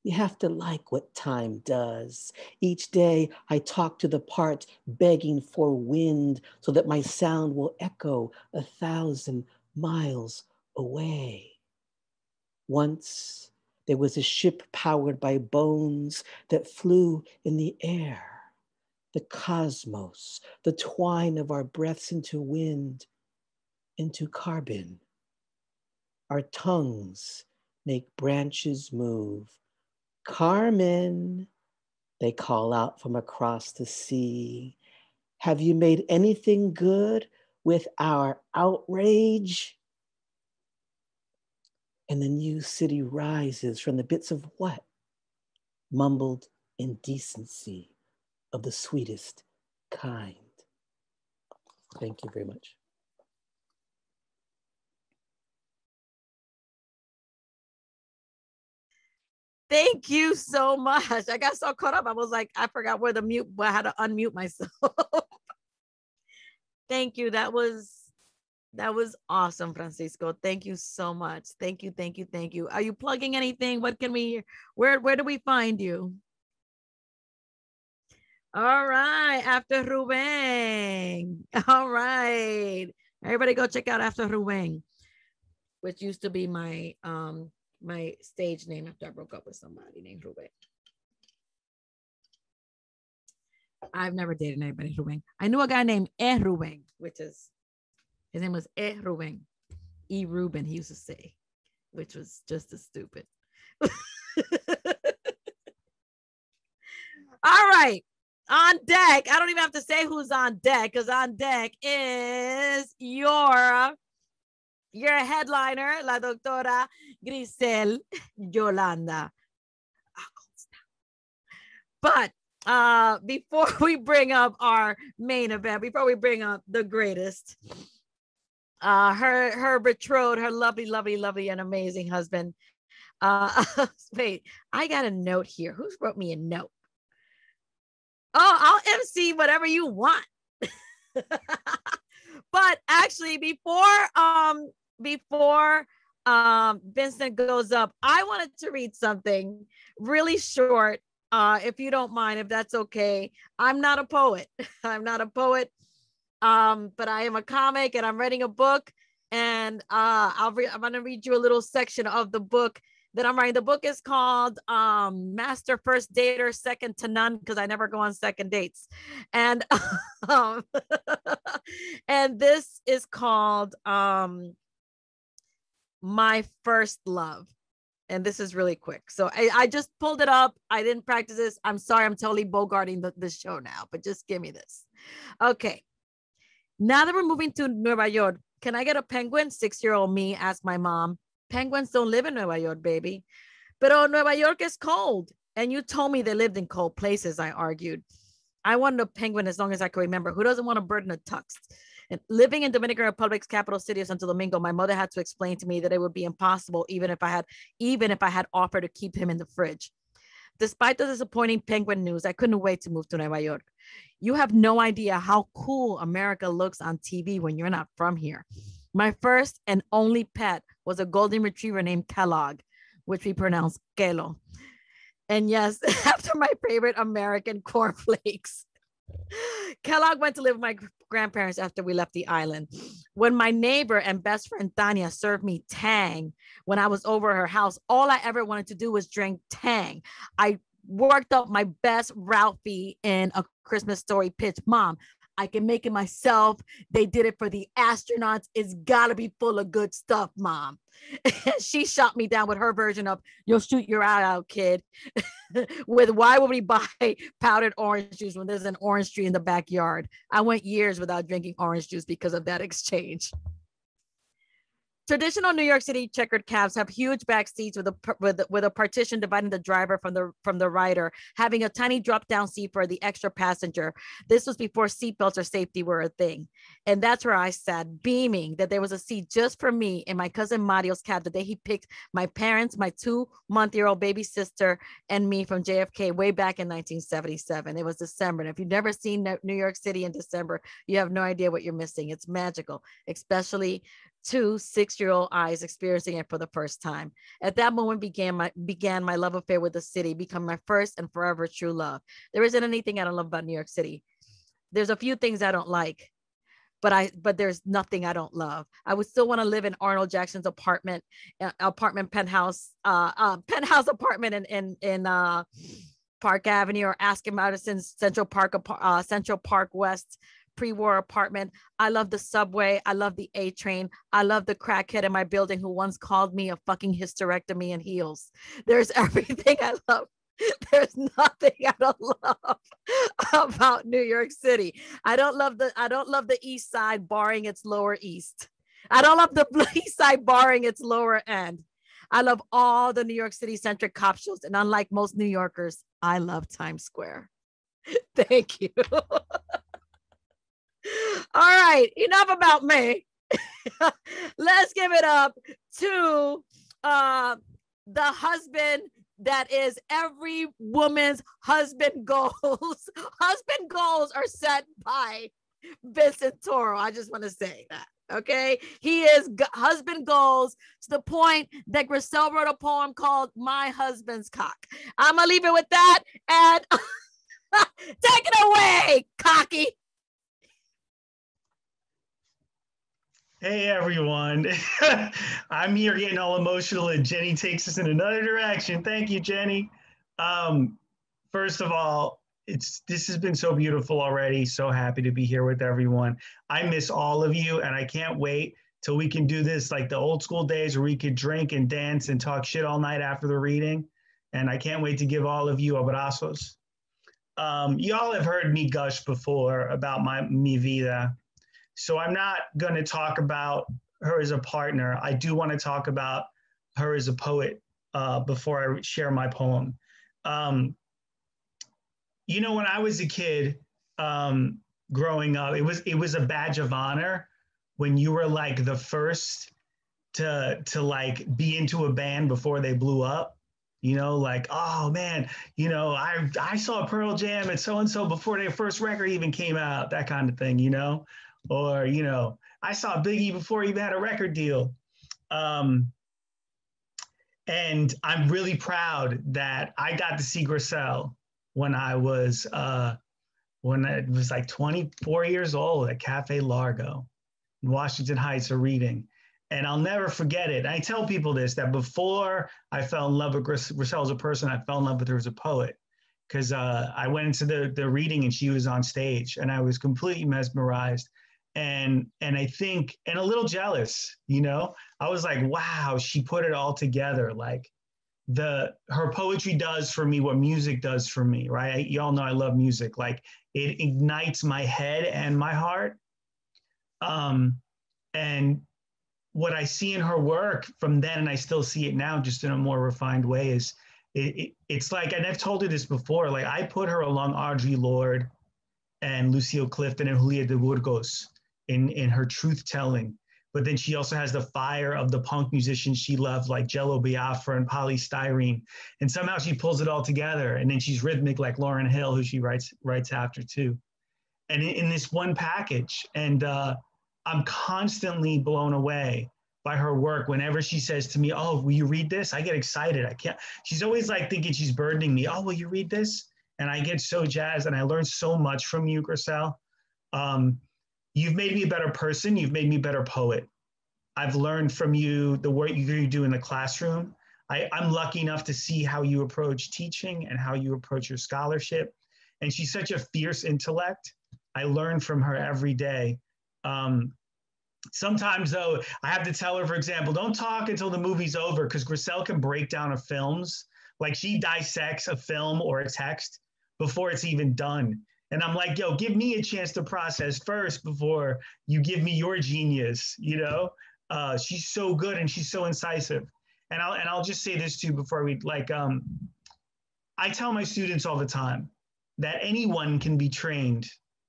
You have to like what time does. Each day I talk to the part begging for wind so that my sound will echo 1,000 miles away. Once there was a ship powered by bones that flew in the air. The cosmos, the twine of our breaths into wind, into carbon. Our tongues make branches move. Carmen, they call out from across the sea. Have you made anything good with our outrage? And the new city rises from the bits of what? Mumbled indecency of the sweetest kind. Thank you very much. Thank you so much. I got so caught up. I was like, I forgot where the mute, but I had to unmute myself. Thank you. That was awesome, Francisco. Thank you so much. Thank you, thank you, thank you. Are you plugging anything? What can we, where do we find you? All right, After Ruben. All right. Everybody go check out After Ruben, which used to be my my stage name after I broke up with somebody named Ruben. I've never dated anybody Ruben. I knew a guy named Ruben, which is, his name was Ruben. Ruben, he used to say, which was just as stupid. All right. On deck, I don't even have to say who's on deck, because on deck is your headliner, la doctora Grisel Yolanda Acosta. But before we bring up our main event, before we bring up the greatest, her betrothed, her lovely and amazing husband. Wait, I got a note here. Who wrote me a note? Oh, I'll MC whatever you want. But actually, before Vincent goes up, I wanted to read something really short, if you don't mind, if that's okay. I'm not a poet. I'm not a poet, but I am a comic, and I'm writing a book, and I'm going to read you a little section of the book that I'm writing. The book is called Master First Dater, Second to None, because I never go on second dates. And and this is called My First Love. And this is really quick. So I just pulled it up. I didn't practice this. I'm sorry. I'm totally bogarting the show now, but just give me this. Okay. Now that we're moving to Nueva York, can I get a penguin? 6-year-old me asked my mom. Penguins don't live in Nueva York, baby. Pero Nueva York is cold. And you told me they lived in cold places, I argued. I wanted a penguin as long as I could remember. Who doesn't want a bird in a tux? And living in Dominican Republic's capital city of Santo Domingo, my mother had to explain to me that it would be impossible even if I had offered to keep him in the fridge. Despite the disappointing penguin news, I couldn't wait to move to Nueva York. You have no idea how cool America looks on TV when you're not from here. My first and only pet was a golden retriever named Kellogg, which we pronounce Kelo. And yes, after my favorite American cornflakes. Kellogg went to live with my grandparents after we left the island. When my neighbor and best friend Tanya served me Tang when I was over her house, all I ever wanted to do was drink Tang. I worked up my best Ralphie in A Christmas Story pitch. Mom, I can make it myself. They did it for the astronauts. It's gotta be full of good stuff, Mom. She shot me down with her version of "You'll shoot your eye out, kid." With "Why would we buy powdered orange juice when there's an orange tree in the backyard?" I went years without drinking orange juice because of that exchange. Traditional New York City checkered cabs have huge back seats with a partition dividing the driver from the rider, having a tiny drop-down seat for the extra passenger. This was before seatbelts or safety were a thing. And that's where I sat, beaming that there was a seat just for me in my cousin Mario's cab the day he picked my parents, my 2-month-old baby sister, and me from JFK way back in 1977. It was December. And if you've never seen New York City in December, you have no idea what you're missing. It's magical, especially 2 6-year-old eyes experiencing it for the first time. At that moment began my love affair with the city, become my first and forever true love. There isn't anything I don't love about New York City. There's a few things I don't like, but there's nothing I don't love. I would still want to live in Arnold Jackson's penthouse apartment in Park Avenue, or Askin Madison's Central Park West pre-war apartment. I love the subway. I love the A train. I love the crackhead in my building who once called me a fucking hysterectomy in heels. There's everything I love. There's nothing I don't love about New York City. I don't love the East Side barring its lower east. I don't love the East Side barring its lower end. I love all the New York City centric cop shows, and unlike most New Yorkers, I love Times Square. Thank you. All right, enough about me. Let's give it up to the husband that is every woman's husband goals. Husband goals are set by Vincent Toro. I just want to say that. Okay, he is husband goals to the point that Grisel wrote a poem called "My Husband's Cock." I'm gonna leave it with that, and take it away, cocky. Hey everyone, I'm here getting all emotional and Jenny takes us in another direction. Thank you, Jenny. First of all, this has been so beautiful already. So happy to be here with everyone. I miss all of you and I can't wait till we can do this like the old school days where we could drink and dance and talk shit all night after the reading. And I can't wait to give all of you abrazos. Y'all have heard me gush before about mi vida. So I'm not going to talk about her as a partner. I do want to talk about her as a poet before I share my poem. you know, when I was a kid, growing up, it was a badge of honor when you were like the first to like be into a band before they blew up. You know, like, oh man, you know, I saw Pearl Jam and so before their first record even came out, that kind of thing, you know, or you know, I saw Biggie before he even had a record deal. And I'm really proud that I got to see Grisel when I was like 24 years old at Cafe Largo in Washington Heights, a reading. And I'll never forget it. I tell people this, that before I fell in love with Grisel as a person, I fell in love with her as a poet. Because I went into the reading and she was on stage and I was completely mesmerized. And I think, and a little jealous, you know, I was like, wow, she put it all together. Like her poetry does for me what music does for me, right? Y'all know I love music. Like it ignites my head and my heart. And what I see in her work from then, and I still see it now, just in a more refined way, is it's like, and I've told her this before, like I put her along Audre Lorde and Lucille Clifton and Julia de Burgos in her truth telling. But then she also has the fire of the punk musicians she loved, like Jello Biafra and Polystyrene. And somehow she pulls it all together. And then she's rhythmic like Lauryn Hill, who she writes after too. And in this one package. And I'm constantly blown away by her work. Whenever she says to me, oh, will you read this? I get excited. I can't. She's always like thinking she's burdening me. Oh, will you read this? And I get so jazzed and I learn so much from you, Grisel. You've made me a better person. You've made me a better poet. I've learned from you the work you do in the classroom. I'm lucky enough to see how you approach teaching and how you approach your scholarship. And she's such a fierce intellect. I learn from her every day. Sometimes though, I have to tell her, for example, don't talk until the movie's over, because Grisel can break down a films. Like she dissects a film or a text before it's even done. And I'm like, yo, give me a chance to process first before you give me your genius, you know? She's so good and she's so incisive. And I'll just say this too before we, like, I tell my students all the time that anyone can be trained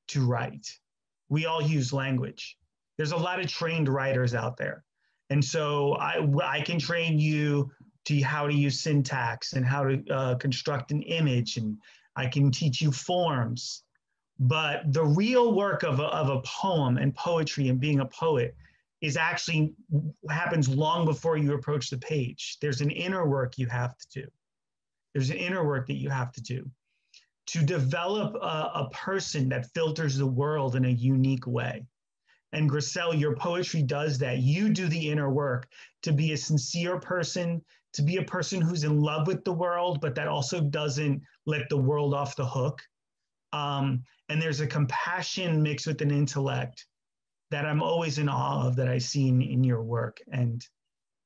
to write. We all use language. There's a lot of trained writers out there. And so I can train you to how to use syntax and how to construct an image, and I can teach you forms. But the real work of a poem and poetry and being a poet is actually happens long before you approach the page. There's an inner work you have to do. There's an inner work that you have to do to develop a person that filters the world in a unique way. And Grisel, your poetry does that. You do the inner work to be a sincere person, to be a person who's in love with the world, but that also doesn't let the world off the hook. And there's a compassion mixed with an intellect that I'm always in awe of, that I see in your work. And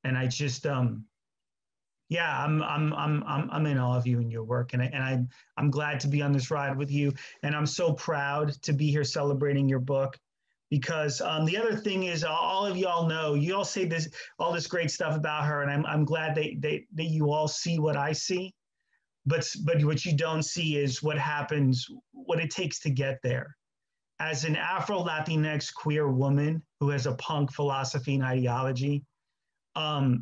I just, yeah, I'm in awe of you and your work. And I'm glad to be on this ride with you. And I'm so proud to be here celebrating your book. Because the other thing is, all of y'all know, you all say all this great stuff about her, and I'm glad that you all see what I see. But what you don't see is what happens, what it takes to get there. As an Afro-Latinx queer woman who has a punk philosophy and ideology, I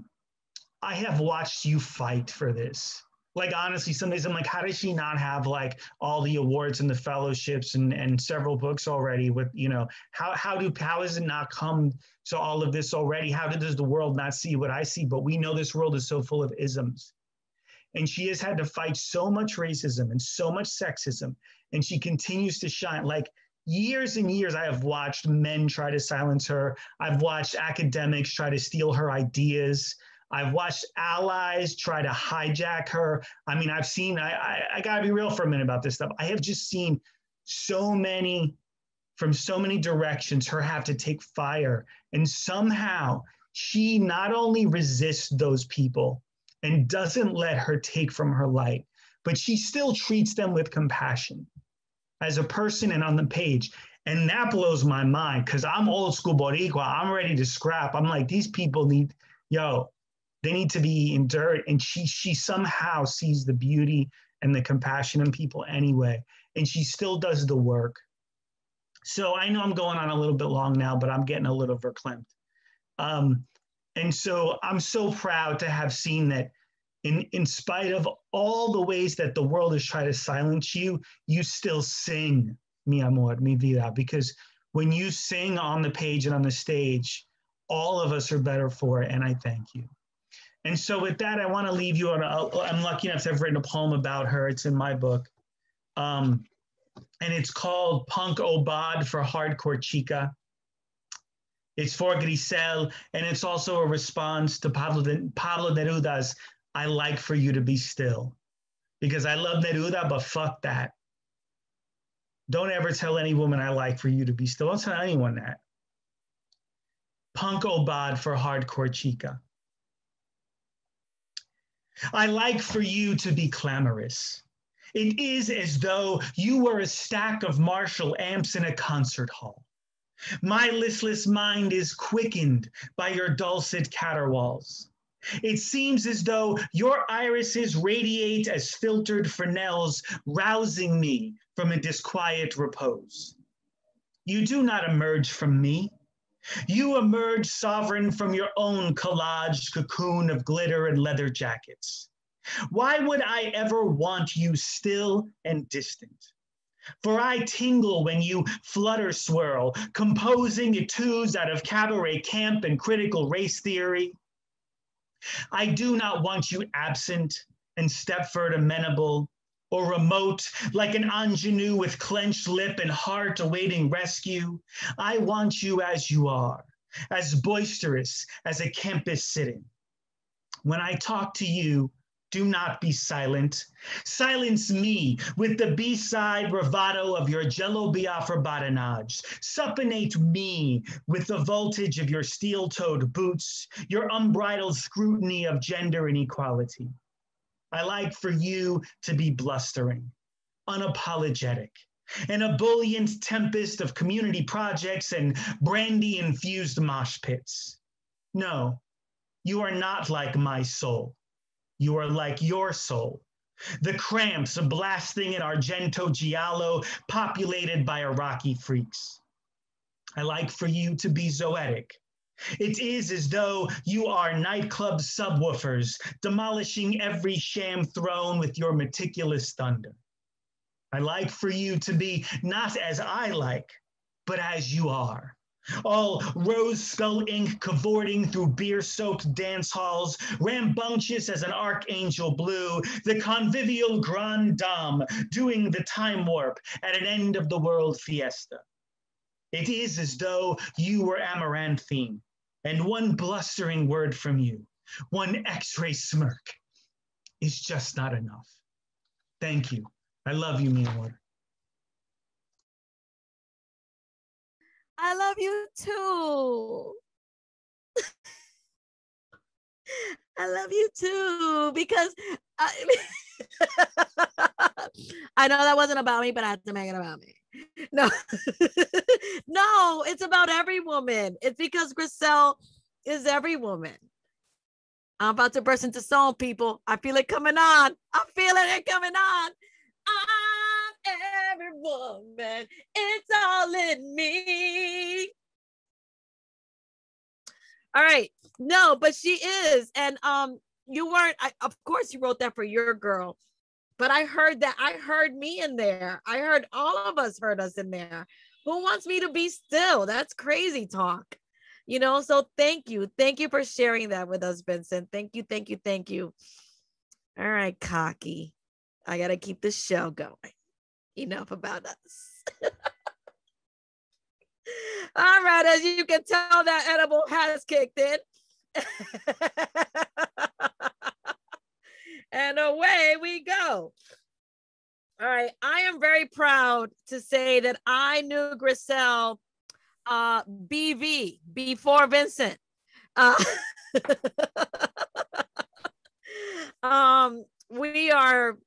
have watched you fight for this. Like, honestly, some days I'm like, how does she not have like all the awards and the fellowships and several books already with, you know, how has it not come to all of this already? How does the world not see what I see? But we know this world is so full of isms. And she has had to fight so much racism and so much sexism. And she continues to shine. Like, years and years, I have watched men try to silence her. I've watched academics try to steal her ideas. I've watched allies try to hijack her. I mean, I've seen, I gotta be real for a minute about this stuff. I have just seen so many, from so many directions, her have to take fire. And somehow she not only resists those people and doesn't let her take from her light, but she still treats them with compassion as a person and on the page. And that blows my mind, because I'm old school Boricua. I'm ready to scrap. I'm like, these people need, they need to be endured. And she somehow sees the beauty and the compassion in people anyway. And she still does the work. So I know I'm going on a little bit long now, but I'm getting a little verklempt. And so I'm so proud to have seen that in spite of all the ways that the world has tried to silence you, you still sing, mi amor, mi vida, because when you sing on the page and on the stage, all of us are better for it, and I thank you. And so with that, I want to leave you on I'm lucky enough to have written a poem about her. It's in my book. And it's called Punk Obad for Hardcore Chica. It's for Grisel, and it's also a response to Pablo Neruda's I like for you to be still. Because I love Neruda, but fuck that. Don't ever tell any woman I like for you to be still. Don't tell anyone that. Punk Obad for Hardcore Chica. I like for you to be clamorous. It is as though you were a stack of Marshall amps in a concert hall. My listless mind is quickened by your dulcet caterwauls. It seems as though your irises radiate as filtered Fresnels, rousing me from a disquiet repose. You do not emerge from me. You emerge sovereign from your own collaged cocoon of glitter and leather jackets. Why would I ever want you still and distant? For I tingle when you flutter swirl, composing etudes out of cabaret camp and critical race theory. I do not want you absent and Stepford amenable, or remote like an ingenue with clenched lip and heart awaiting rescue. I want you as you are, as boisterous as a campus sitting. When I talk to you, do not be silent. Silence me with the B-side bravado of your Jello Biafra badinage. Supinate me with the voltage of your steel-toed boots, your unbridled scrutiny of gender inequality. I like for you to be blustering, unapologetic, an ebullient tempest of community projects and brandy-infused mosh pits. No, you are not like my soul. You are like your soul. The cramps blasting in Argento Giallo, populated by Iraqi freaks. I like for you to be zoetic. It is as though you are nightclub subwoofers, demolishing every sham throne with your meticulous thunder. I like for you to be not as I like, but as you are. All rose skull ink cavorting through beer-soaked dance halls, rambunctious as an archangel blue, the convivial grande dame doing the time warp at an end of the world fiesta. It is as though you were amaranthine, and one blustering word from you, one X-ray smirk, is just not enough. Thank you. I love you, mi amor. I love you too. I love you too, because I know that wasn't about me, but I had to make it about me. No, no, it's about every woman. It's because Grisel is every woman. I'm about to burst into song, people. I feel it coming on. I'm feeling it coming on. I'm every woman. It's all in me. All right. No, but she is. And you weren't, of course you wrote that for your girl. But I heard that, I heard me in there. I heard all of us heard us in there. Who wants me to be still? That's crazy talk. You know, so thank you. Thank you for sharing that with us, Vincent. Thank you, thank you, thank you. All right, cocky. I got to keep the show going. Enough about us. All right, as you can tell, that edible has kicked in. And away we go. All right, I am very proud to say that I knew Grisel BV, before Vincent. We are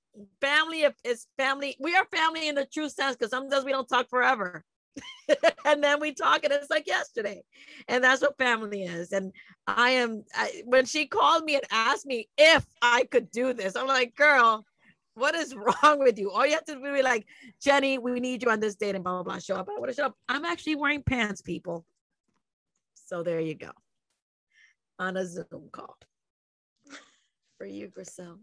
family. It's family. We are family in the true sense, because sometimes we don't talk forever. And then we talk and it's like yesterday. And that's what family is. And when she called me and asked me if I could do this, I'm like, girl, What is wrong with you? All you have to be like, Jenny, we need you on this date and blah, blah, blah. Show up. I want to show up. I'm actually wearing pants, people. So there you go. On a Zoom call. For you, Grisel.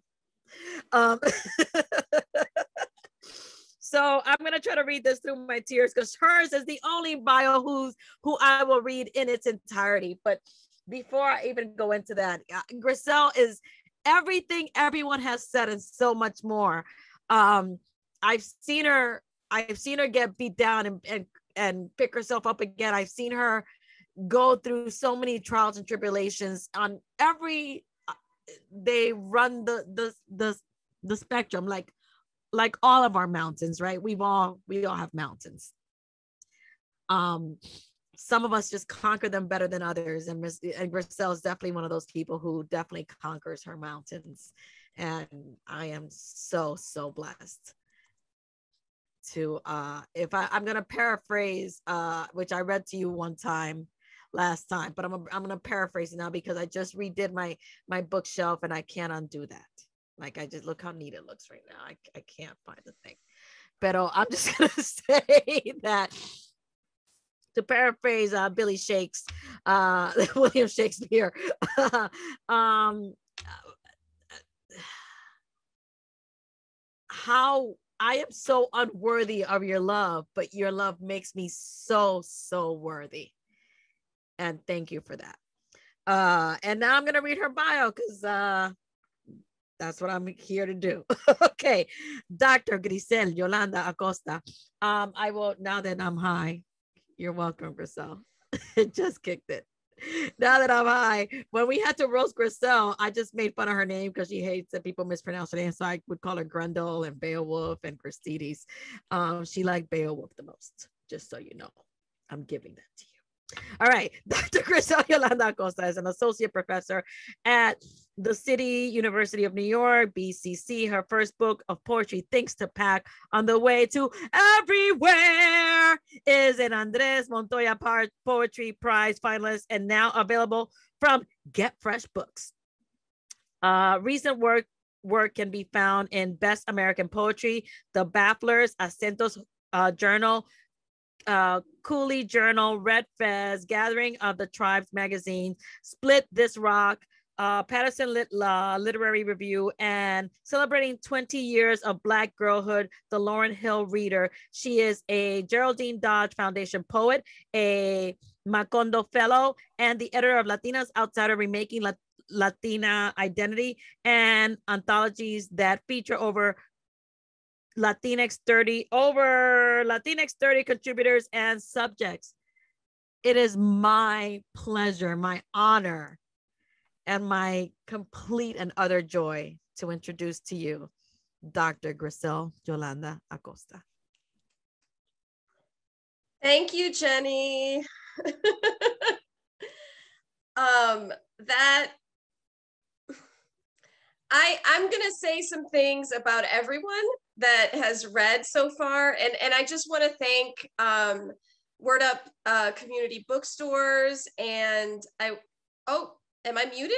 So I'm going to try to read this through my tears because hers is the only bio who I will read in its entirety. But before I even go into that, Grisel is everything everyone has said and so much more. I've seen her get beat down and pick herself up again. I've seen her go through so many trials and tribulations on every, they run the spectrum, like all of our mountains, right? We all have mountains. Some of us just conquer them better than others. And Grisel is definitely one of those people who definitely conquers her mountains. And I am so, so blessed to, if I'm going to paraphrase, which I read to you one time last time, but I'm going to paraphrase it now because I just redid my bookshelf and I can't undo that. Like, I just look how neat it looks right now. I can't find the thing. But I'm just going to say that, to paraphrase Billy Shakes, William Shakespeare, how I am so unworthy of your love, but your love makes me so, so worthy. And thank you for that. And now I'm going to read her bio because that's what I'm here to do. Okay. Dr. Grisel Yolanda Acosta. I will, now that I'm high, you're welcome, Grisel. It just kicked it. Now that I'm high, when we had to roast Grisel, I just made fun of her name because she hates that people mispronounce her name. So I would call her Grundle and Beowulf and Christides. She liked Beowulf the most, just so you know. I'm giving that to you. All right. Dr. Grisel Yolanda Acosta is an associate professor at the City University of New York, BCC. Her first book of poetry, Things to Pack on the Way to Everywhere, is an Andres Montoya Poetry Prize finalist and now available from Get Fresh Books. Recent work can be found in Best American Poetry, The Bafflers, Acentos Journal, Cooley Journal, Red Fez, Gathering of the Tribes magazine, Split This Rock, Patterson Literary Review, and celebrating 20 years of Black girlhood, the Lauryn Hill Reader. She is a Geraldine Dodge Foundation poet, a Macondo Fellow, and the editor of Latinas Outsider, Remaking Latina Identity, and anthologies that feature over Latinx 30 contributors and subjects. It is my pleasure, my honor, and my complete and utter joy to introduce to you Dr. Grisel Yolanda Acosta. Thank you, Jenny. I'm gonna say some things about everyone that has read so far, and I just want to thank Word Up community bookstores, and am I muted?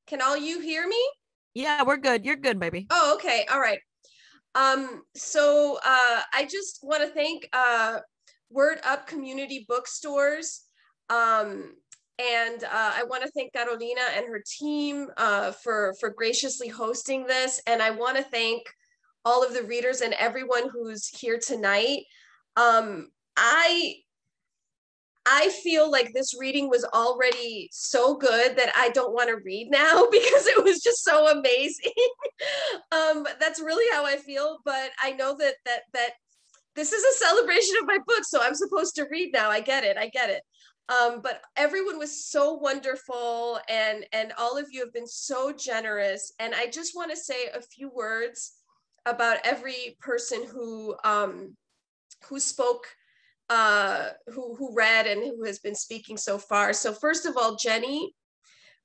Can all you hear me? Yeah, we're good. You're good, baby. Oh, okay. All right. So I just want to thank Word Up community bookstores. And I want to thank Carolina and her team for graciously hosting this. And I want to thank all of the readers and everyone who's here tonight. I feel like this reading was already so good that I don't want to read now because it was just so amazing. That's really how I feel, but I know that this is a celebration of my book, so I'm supposed to read now. I get it. But everyone was so wonderful, and all of you have been so generous. And I just want to say a few words about every person who spoke, who read, and who has been speaking so far. So first of all, Jenny,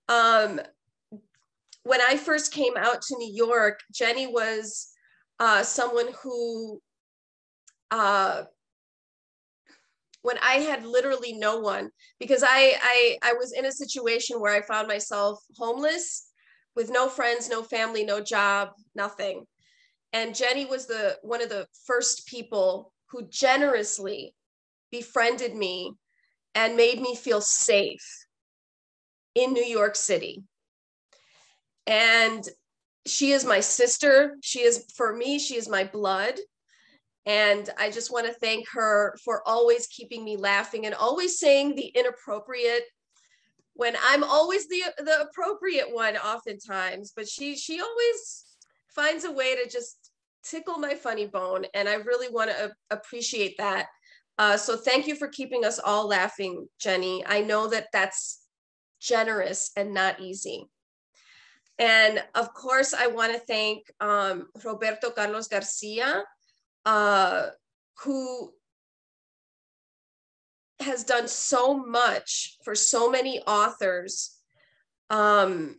when I first came out to New York, Jenny was someone who, when I had literally no one, because I was in a situation where I found myself homeless with no friends, no family, no job, nothing. And Jenny was one of the first people who generously befriended me and made me feel safe in New York City. And she is my sister. For me, she is my blood. And I just want to thank her for always keeping me laughing and always saying the inappropriate when I'm always the appropriate one oftentimes, but she always finds a way to just tickle my funny bone. And I really want to appreciate that. So thank you for keeping us all laughing, Jenny. I know that that's generous and not easy. And of course, I want to thank Roberto Carlos Garcia, who has done so much for so many authors, and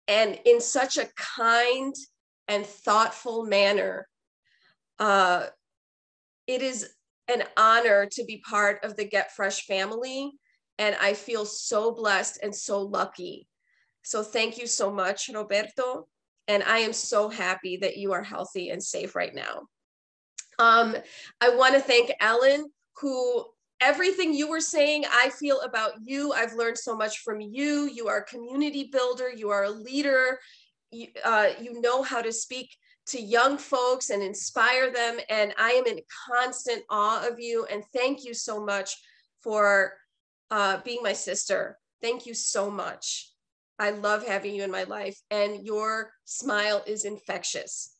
in such a kind and thoughtful manner. It is an honor to be part of the Get Fresh family, and I feel so blessed and so lucky. So thank you so much, Roberto, and I am so happy that you are healthy and safe right now. I want to thank Ellen, who everything you were saying, I feel about you. I've learned so much from you. You are a community builder. You are a leader. You know how to speak to young folks and inspire them. And I am in constant awe of you. And thank you so much for being my sister. Thank you so much. I love having you in my life, and your smile is infectious.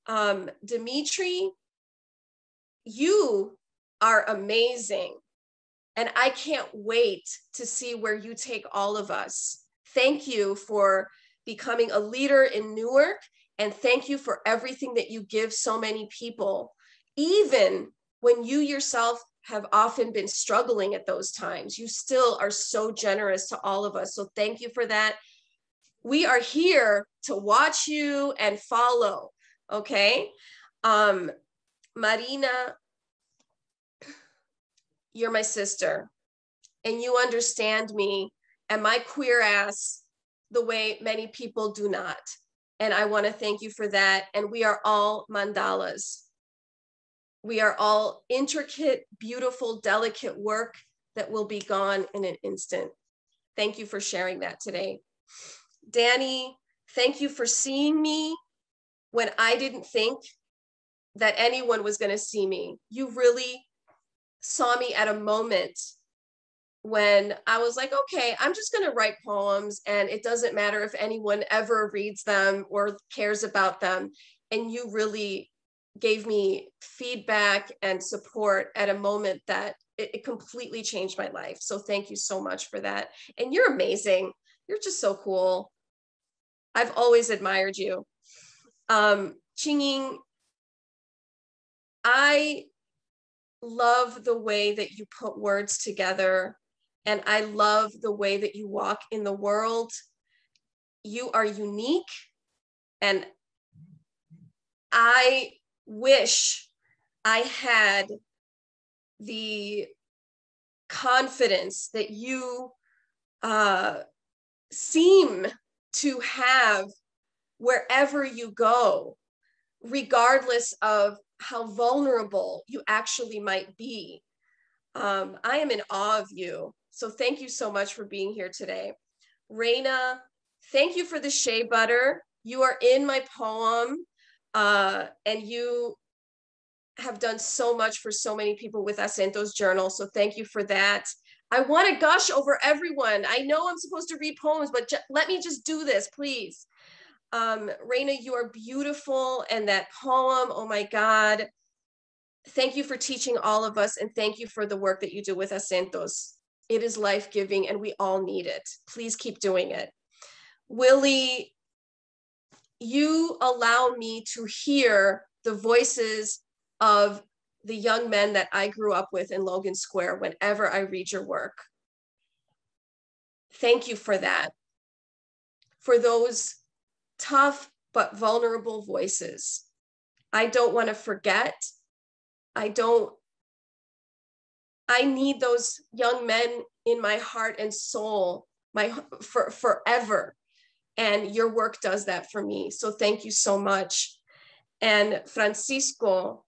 Dimitri, you are amazing. And I can't wait to see where you take all of us. Thank you for becoming a leader in Newark. And thank you for everything that you give so many people, even when you yourself have often been struggling at those times. You still are so generous to all of us. So thank you for that. We are here to watch you and follow, okay? Marina, you're my sister, and you understand me and my queer ass the way many people do not. And I want to thank you for that. And we are all mandalas. We are all intricate, beautiful, delicate work that will be gone in an instant. Thank you for sharing that today. Danny, thank you for seeing me when I didn't think that anyone was going to see me. You really saw me at a moment when I was like, okay, I'm just going to write poems, and it doesn't matter if anyone ever reads them or cares about them. And you really gave me feedback and support at a moment that it completely changed my life. So thank you so much for that. And you're amazing. You're just so cool. I've always admired you. Ching-In, I love the way that you put words together, and I love the way that you walk in the world. You are unique, and I wish I had the confidence that you seem to have wherever you go, regardless of how vulnerable you actually might be. I am in awe of you. So thank you so much for being here today. Raina, thank you for the shea butter. You are in my poem, and you have done so much for so many people with Acento's journal. So thank you for that. I want to gush over everyone. I know I'm supposed to read poems, but let me just do this, please. Raina, you are beautiful. And that poem, oh my God. Thank you for teaching all of us, and thank you for the work that you do with Acentos. It is life-giving, and we all need it. Please keep doing it. Willie, you allow me to hear the voices of the young men that I grew up with in Logan Square whenever I read your work. Thank you for that. For those tough but vulnerable voices. I don't want to forget. I need those young men in my heart and soul, forever. And your work does that for me. So thank you so much. And Francisco,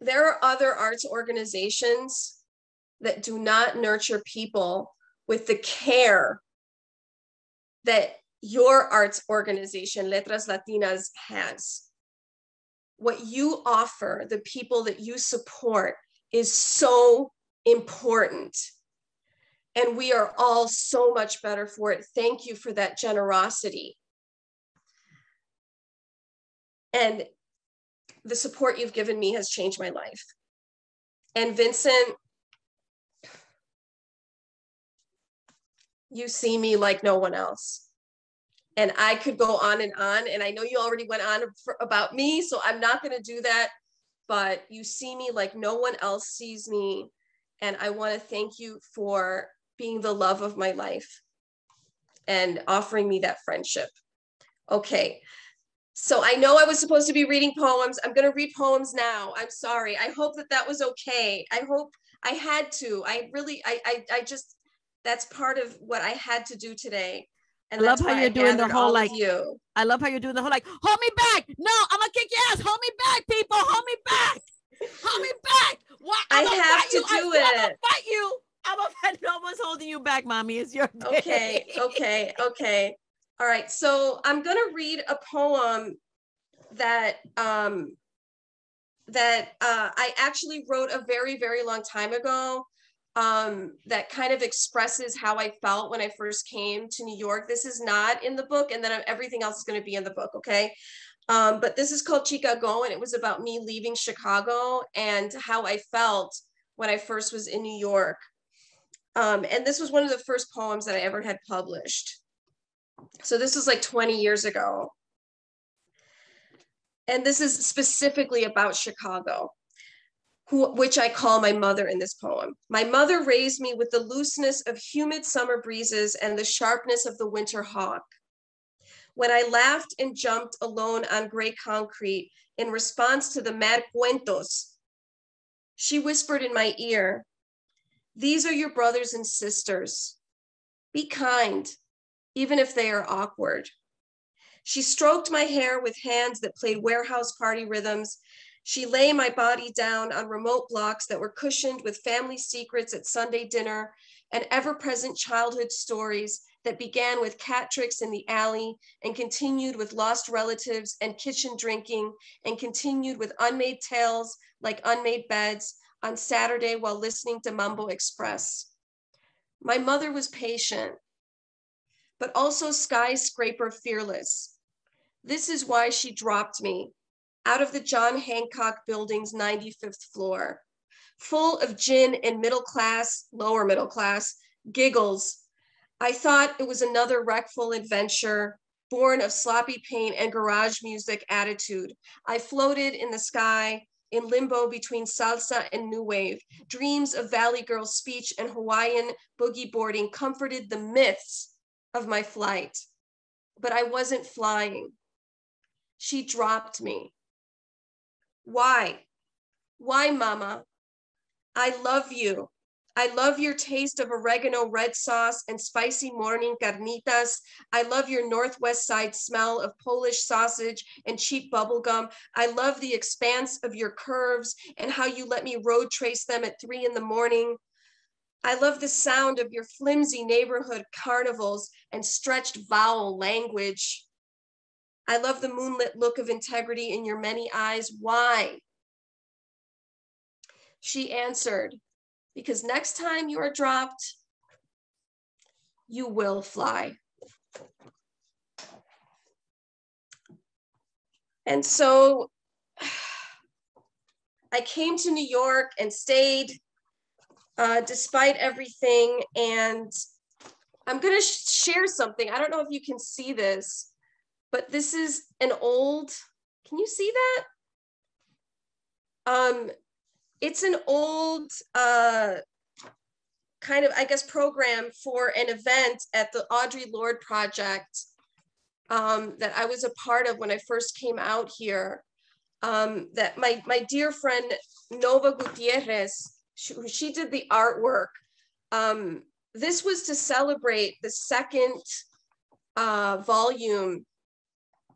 there are other arts organizations that do not nurture people with the care that your arts organization, Letras Latinas, has. What you offer, the people that you support, is so important. And we are all so much better for it. Thank you for that generosity. And the support you've given me has changed my life. And Vincent, you see me like no one else. And I could go on, and I know you already went on about me, so I'm not going to do that, but you see me like no one else sees me. And I want to thank you for being the love of my life and offering me that friendship. Okay. So I know I was supposed to be reading poems. I'm going to read poems now. I'm sorry. I hope that that was okay. I hope I had to. I just, that's part of what I had to do today. And I love how you're doing the whole like, you. I love how you're doing the whole like, hold me back. No, I'm going to kick your ass. Hold me back, people. Hold me back. Hold me back. What? I have to do it. I'm going to fight you. I'm going to fight. No one's holding you back, mommy. It's your day. Okay. All right, so I'm gonna read a poem that I actually wrote a very, very long time ago that kind of expresses how I felt when I first came to New York. This is not in the book, and then everything else is gonna be in the book, okay? But this is called Chicago, and it was about me leaving Chicago and how I felt when I first was in New York. And this was one of the first poems that I ever had published. So this was like 20 years ago. And this is specifically about Chicago, which I call my mother in this poem. My mother raised me with the looseness of humid summer breezes and the sharpness of the winter hawk. When I laughed and jumped alone on gray concrete in response to the mad cuentos, she whispered in my ear, "These are your brothers and sisters. Be kind, even if they are awkward." She stroked my hair with hands that played warehouse party rhythms. She lay my body down on remote blocks that were cushioned with family secrets at Sunday dinner and ever-present childhood stories that began with cat tricks in the alley and continued with lost relatives and kitchen drinking and continued with unmade tales like unmade beds on Saturday while listening to Mambo Express. My mother was patient, but also skyscraper fearless. This is why she dropped me out of the John Hancock Building's 95th floor, full of gin and middle class, lower middle class, giggles. I thought it was another wreckful adventure, born of sloppy paint and garage music attitude. I floated in the sky, in limbo between salsa and new wave. Dreams of Valley Girl speech and Hawaiian boogie boarding comforted the myths of my flight, but I wasn't flying. She dropped me. Why? Why, Mama? I love you. I love your taste of oregano red sauce and spicy morning carnitas. I love your Northwest Side smell of Polish sausage and cheap bubblegum. I love the expanse of your curves and how you let me road trace them at 3 a.m. I love the sound of your flimsy neighborhood carnivals and stretched vowel language. I love the moonlit look of integrity in your many eyes. Why? She answered, because next time you are dropped, you will fly. And so I came to New York and stayed despite everything. And I'm going to share something. I don't know if you can see this, but this is an old, can you see that? It's an old kind of, I guess, program for an event at the Audre Lorde Project that I was a part of when I first came out here. That my dear friend, Nova Gutierrez, she did the artwork. this was to celebrate the second volume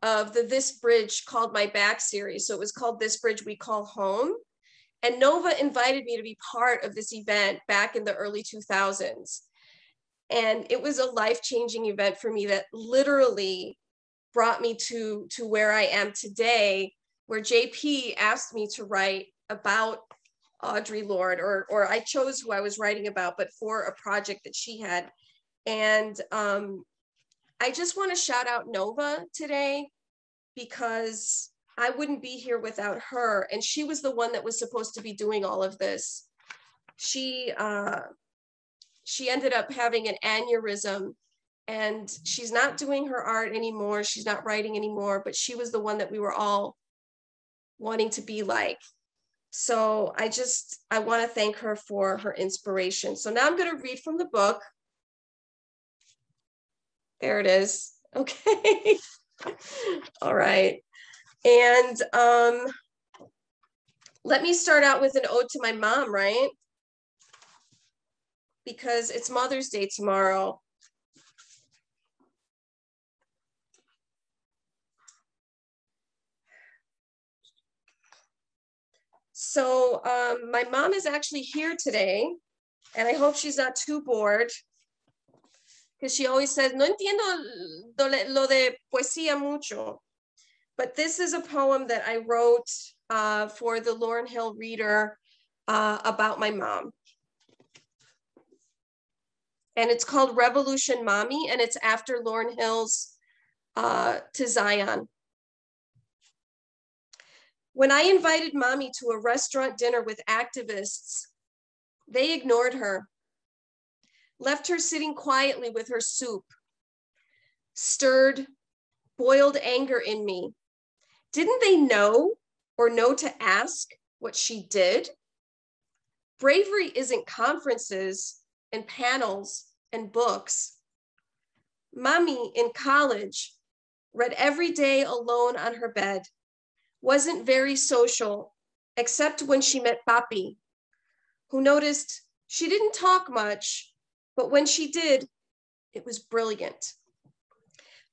of the This Bridge Called My Back series. So it was called This Bridge We Call Home. And Nova invited me to be part of this event back in the early 2000s. And it was a life-changing event for me that literally brought me to where I am today, where JP asked me to write about Audre Lorde, or I chose who I was writing about, but for a project that she had. And I just want to shout out Nova today, because I wouldn't be here without her. And she was the one that was supposed to be doing all of this. She ended up having an aneurysm, and she's not doing her art anymore. She's not writing anymore, but she was the one that we were all wanting to be like. So I want to thank her for her inspiration. So now I'm going to read from the book. There it is. Okay. All right. And let me start out with an ode to my mom, right? Because it's Mother's Day tomorrow. So my mom is actually here today, and I hope she's not too bored, because she always says, no entiendo lo de poesía mucho. But this is a poem that I wrote for the Lauryn Hill reader about my mom. And it's called Revolution Mommy, and it's after Lauryn Hill's To Zion. When I invited Mommy to a restaurant dinner with activists, they ignored her, left her sitting quietly with her soup, stirred, boiled anger in me. Didn't they know or know to ask what she did? Bravery isn't conferences and panels and books. Mommy in college read every day alone on her bed, wasn't very social, except when she met Papi, who noticed she didn't talk much, but when she did, it was brilliant.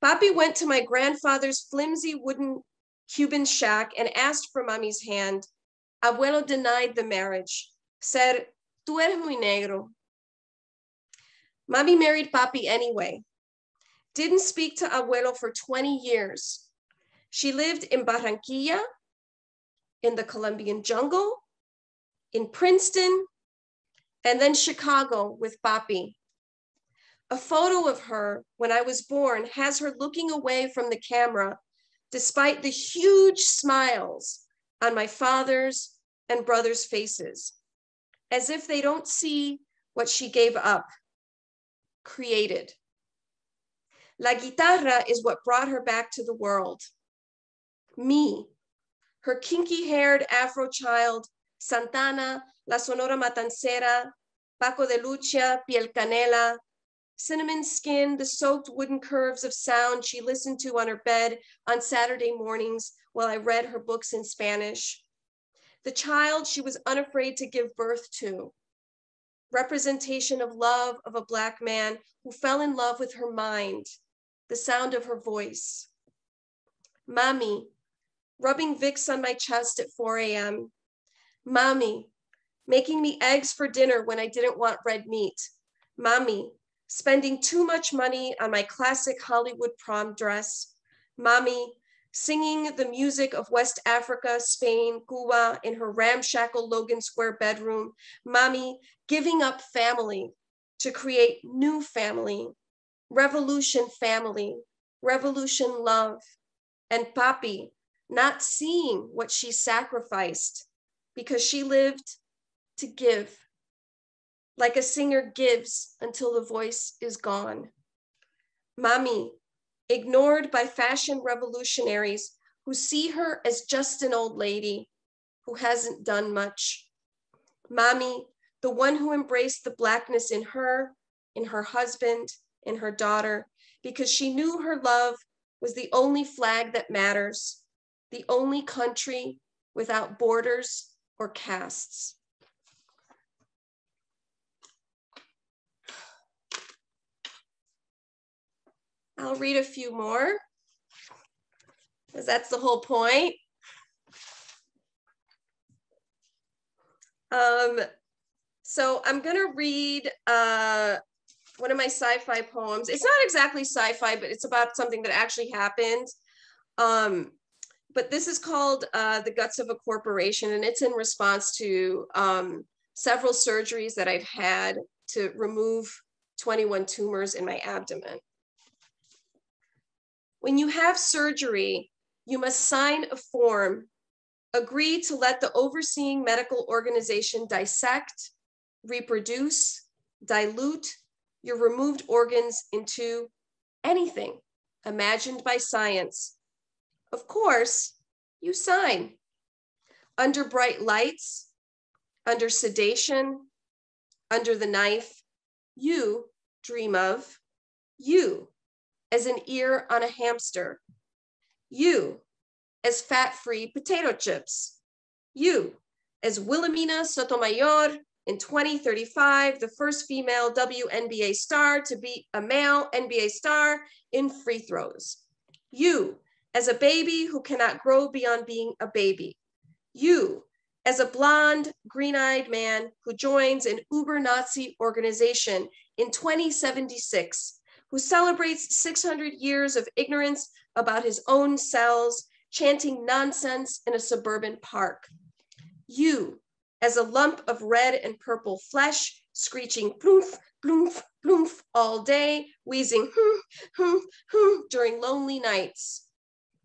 Papi went to my grandfather's flimsy wooden Cuban shack and asked for Mommy's hand. Abuelo denied the marriage, said, "Tú eres muy negro." Mommy married Papi anyway. Didn't speak to Abuelo for 20 years. She lived in Barranquilla, in the Colombian jungle, in Princeton, and then Chicago with Papi. A photo of her when I was born has her looking away from the camera, despite the huge smiles on my father's and brother's faces, as if they don't see what she gave up, created. La guitarra is what brought her back to the world. Me, her kinky-haired Afro child, Santana, La Sonora Matancera, Paco de Lucia, Piel Canela, cinnamon skin, the soaked wooden curves of sound she listened to on her bed on Saturday mornings while I read her books in Spanish. The child she was unafraid to give birth to. Representation of love of a Black man who fell in love with her mind, the sound of her voice. Mommy, rubbing Vicks on my chest at 4 a.m. Mommy, making me eggs for dinner when I didn't want red meat. Mommy, spending too much money on my classic Hollywood prom dress. Mommy, singing the music of West Africa, Spain, Cuba in her ramshackle Logan Square bedroom. Mommy, giving up family to create new family, revolution love. And Papi, not seeing what she sacrificed because she lived to give, like a singer gives until the voice is gone. Mommy, ignored by fashion revolutionaries who see her as just an old lady who hasn't done much. Mommy, the one who embraced the Blackness in her husband, in her daughter, because she knew her love was the only flag that matters, the only country without borders or castes. I'll read a few more, because that's the whole point. So I'm gonna read one of my sci-fi poems. It's not exactly sci-fi, but it's about something that actually happened. But this is called The Guts of a Corporation, and it's in response to several surgeries that I've had to remove 21 tumors in my abdomen. When you have surgery, you must sign a form, agree to let the overseeing medical organization dissect, reproduce, dilute your removed organs into anything imagined by science. Of course, you sign. Under bright lights, under sedation, under the knife, you dream of you as an ear on a hamster, you as fat-free potato chips, you as Wilhelmina Sotomayor in 2035, the first female WNBA star to beat a male NBA star in free throws, you as a baby who cannot grow beyond being a baby, you as a blonde, green-eyed man who joins an uber-Nazi organization in 2076, who celebrates 600 years of ignorance about his own cells, chanting nonsense in a suburban park. You, as a lump of red and purple flesh, screeching ploomf, ploomf, ploomf all day, wheezing during lonely nights.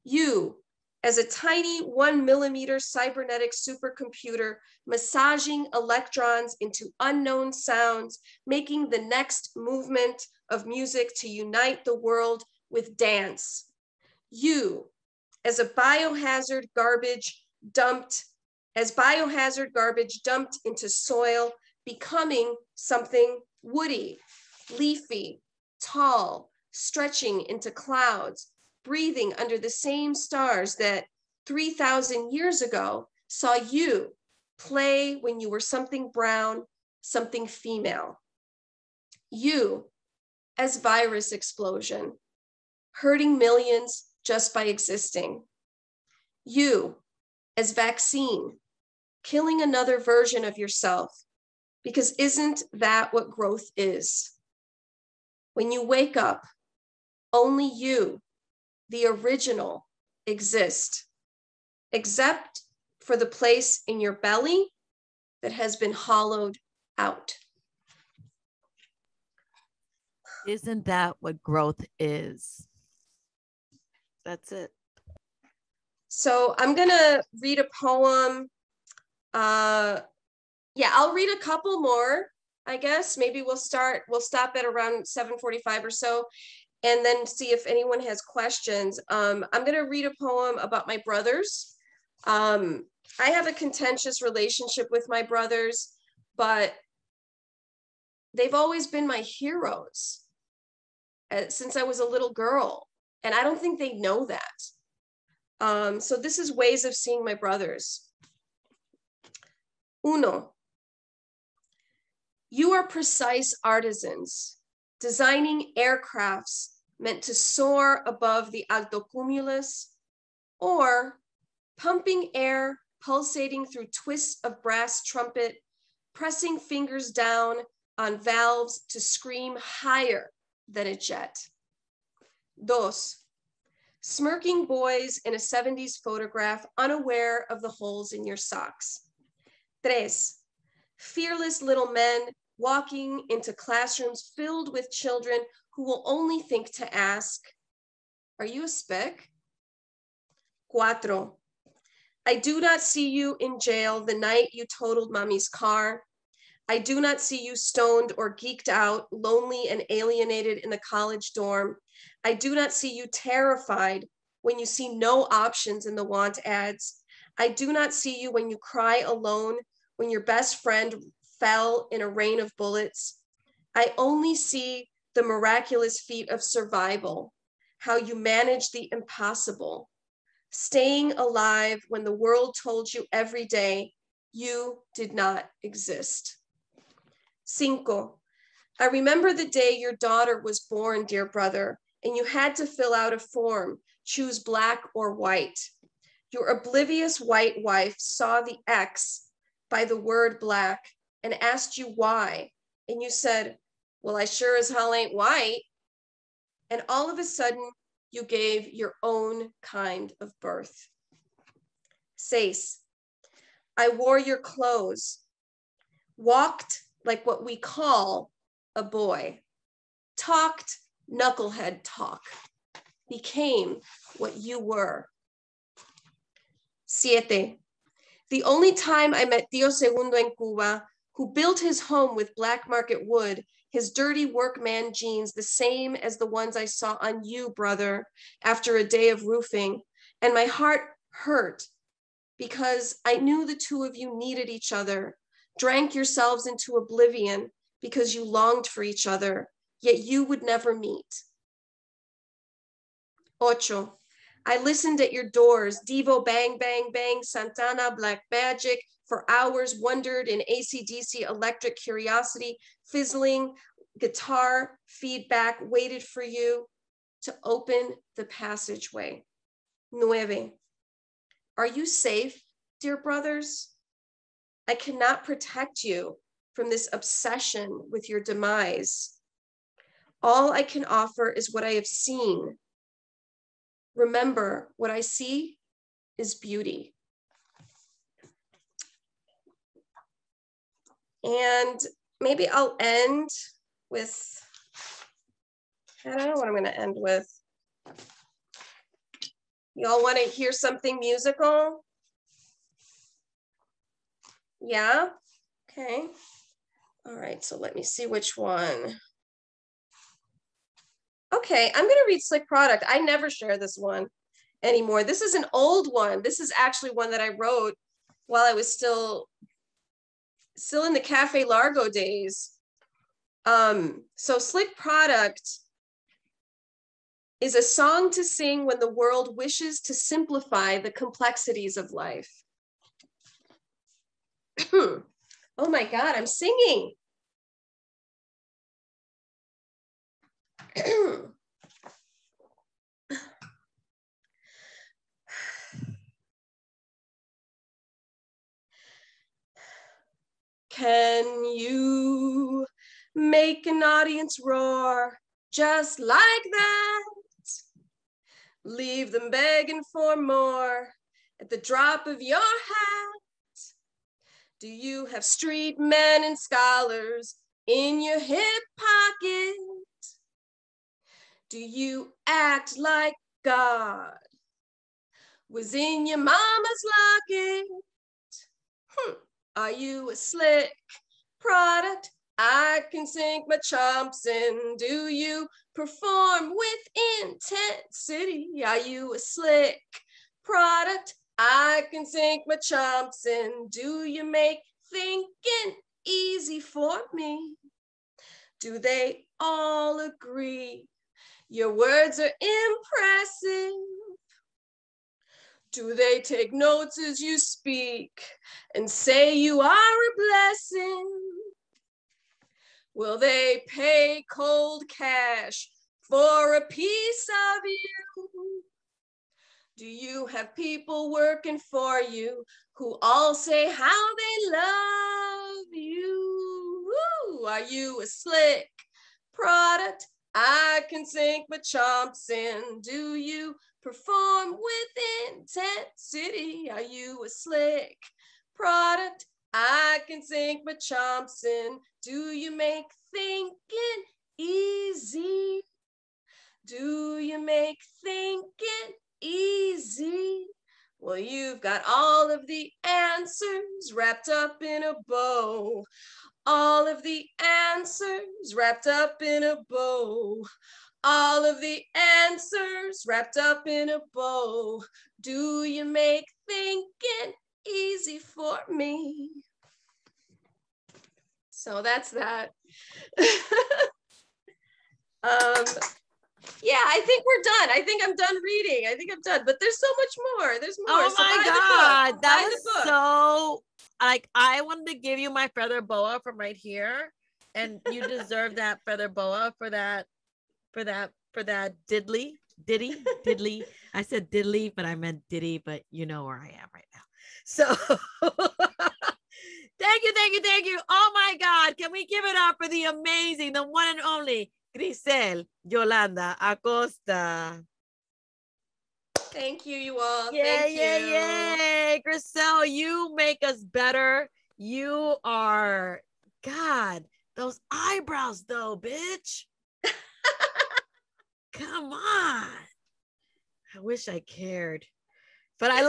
You, as a tiny 1 millimeter cybernetic supercomputer, massaging electrons into unknown sounds, making the next movement of music to unite the world with dance. You, as biohazard garbage dumped into soil, becoming something woody, leafy, tall, stretching into clouds, breathing under the same stars that 3,000 years ago saw you play when you were something brown, something female. You, as virus explosion, hurting millions just by existing. You, as vaccine, killing another version of yourself, because isn't that what growth is? When you wake up, only you, the original, exist, except for the place in your belly that has been hollowed out. Isn't that what growth is? That's it. So I'm gonna read a poem. Yeah, I'll read a couple more, I guess. Maybe we'll stop at around 7:45 or so, and then see if anyone has questions. I'm gonna read a poem about my brothers. I have a contentious relationship with my brothers, but they've always been my heroes since I was a little girl. And I don't think they know that. So this is ways of seeing my brothers. Uno, you are precise artisans, designing aircrafts meant to soar above the altocumulus, or pumping air pulsating through twists of brass trumpet, pressing fingers down on valves to scream higher than a jet. Dos, smirking boys in a 70s photograph, unaware of the holes in your socks. Tres, fearless little men walking into classrooms filled with children who will only think to ask, are you a speck? Cuatro, I do not see you in jail the night you totaled mommy's car. I do not see you stoned or geeked out, lonely and alienated in the college dorm. I do not see you terrified when you see no options in the want ads. I do not see you when you cry alone, when your best friend fell in a rain of bullets. I only see the miraculous feat of survival, how you managed the impossible, staying alive when the world told you every day you did not exist. Cinco, I remember the day your daughter was born, dear brother, and you had to fill out a form, choose black or white. Your oblivious white wife saw the X by the word black and asked you why. And you said, well, I sure as hell ain't white. And all of a sudden, you gave your own kind of birth. 6. I wore your clothes, walked like what we call a boy, talked knucklehead talk, became what you were. 7. The only time I met Tío Segundo in Cuba, who built his home with black market wood, his dirty workman jeans, the same as the ones I saw on you, brother, after a day of roofing. And my heart hurt because I knew the two of you needed each other, drank yourselves into oblivion because you longed for each other, yet you would never meet. 8. I listened at your doors, Devo, Bang, Bang, Bang, Santana, Black Magic, for hours, wondered in AC/DC electric curiosity, fizzling, guitar feedback, waited for you to open the passageway. 9. Are you safe, dear brothers? I cannot protect you from this obsession with your demise. All I can offer is what I have seen. Remember, what I see is beauty. And maybe I'll end with, I don't know what I'm going to end with. Y'all want to hear something musical? Yeah? Okay. All right, so let me see which one. Okay, I'm going to read Slick Product. I never share this one anymore. This is an old one. This is actually one that I wrote while I was still in the Cafe Largo days. So Slick Product is a song to sing when the world wishes to simplify the complexities of life. Oh my God, I'm singing. Can you make an audience roar just like that? Leave them begging for more at the drop of your hat. Do you have street men and scholars in your hip pocket? Do you act like God was in your mama's locket? Are you a slick product I can sink my chomps in? Do you perform with intensity? Are you a slick product I can sink my chomps in? Do you make thinking easy for me? Do they all agree your words are impressive? Do they take notes as you speak and say you are a blessing? Will they pay cold cash for a piece of you? Do you have people working for you who all say how they love you? Woo! Are you a slick product I can sink my chomps in? Do you perform with intensity? Are you a slick product I can sink my chomps in? Do you make thinking easy? Do you make thinking easy? Well, you've got all of the answers wrapped up in a bow. All of the answers wrapped up in a bow. All of the answers wrapped up in a bow. Do you make thinking easy for me? So that's that. Yeah, I think we're done. I think I'm done reading. I think I'm done, but there's so much more. There's more. Oh so my God, that was so, like, I wanted to give you my feather boa from right here, and you deserve that feather boa for that for that diddly. I said diddly, but I meant diddy, but you know where I am right now. So thank you. Oh my God. Can we give it up for the amazing, the one and only Grisel Yolanda Acosta? Thank you, you all. Yay, Thank you. yay. Grisel, you make us better. You are, God, those eyebrows though, bitch. Come on. I wish I cared. But I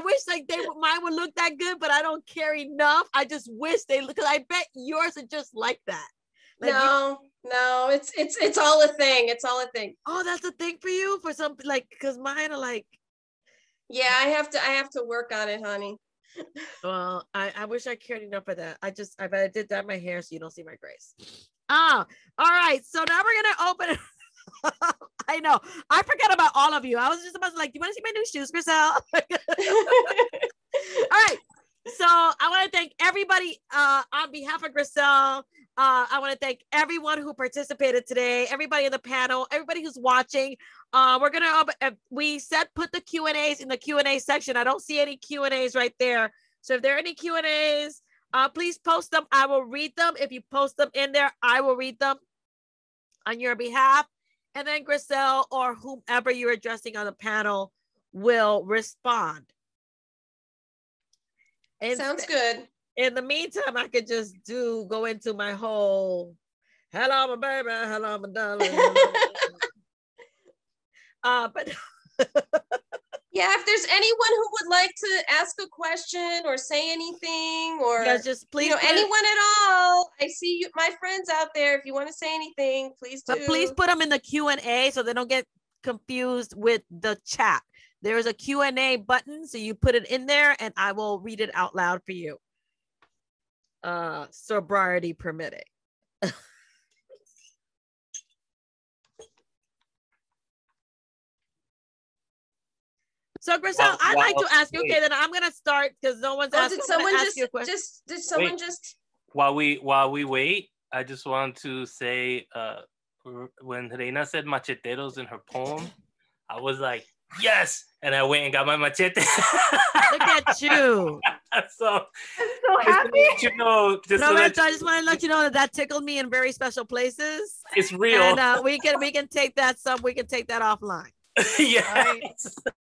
wish like mine would look that good, but I don't care enough. I just wish they look, because I bet yours are just like that. Like no, it's all a thing. It's all a thing. Oh, that's a thing for you? For some, like, because mine are like. Yeah, I have to work on it, honey. Well, I wish I cared enough for that. I did dye my hair so you don't see my grace. All right. So now we're gonna open it. I know. I forgot about all of you. I was just about to like, do you want to see my new shoes, Grisel? All right. So I want to thank everybody on behalf of Grisel. I want to thank everyone who participated today, everybody in the panel, everybody who's watching. We're gonna we said put the Q&As in the Q&A section. I don't see any Q&As right there. So if there are any Q&As, please post them. I will read them. If you post them in there, I will read them on your behalf. And then Grisel or whomever you're addressing on the panel will respond. Sounds good. In the meantime, I could just go into my whole, hello, my baby, hello, my darling. But yeah, if there's anyone who would like to ask a question or say anything, or just please, anyone at all, I see you, my friends out there. If you want to say anything, please do. But please put them in the Q&A so they don't get confused with the chat. There is a Q&A button, so you put it in there, and I will read it out loud for you. Sobriety permitting. So Grisel, I'd like to ask you. Okay, then I'm gonna start because no one's asking. Did someone just? While we wait, I just want to say, when Reina said macheteros in her poem, I was like, yes, and I went and got my machete. Look at you. So I'm so happy. You know, Roberto, I just want to let you know that tickled me in very special places. It's real, and we can take that offline. Yes. Right?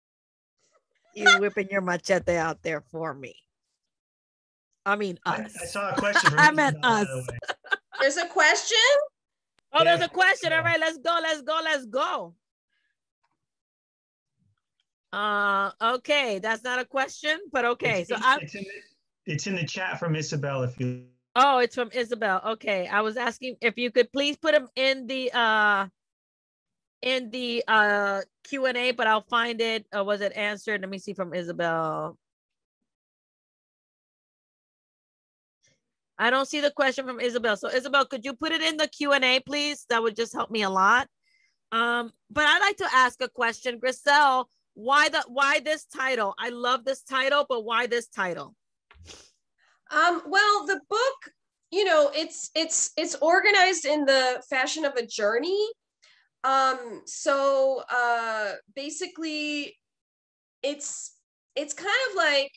You whipping your machete out there for me. I mean, us. I saw a question. I meant us. There's a question? Oh, there's a question. All right, let's go. Okay, that's not a question, but okay. It's in the chat from Isabel. If you. Oh, it's from Isabel. Okay, I was asking if you could please put them in the Q&A, but I'll find it. Was it answered? Let me see from Isabel. I don't see the question from Isabel. So Isabel, could you put it in the Q&A, please? That would just help me a lot. But I'd like to ask a question, Grisel. Why this title? I love this title, but why this title? Well, the book, you know, it's organized in the fashion of a journey. So basically it's kind of like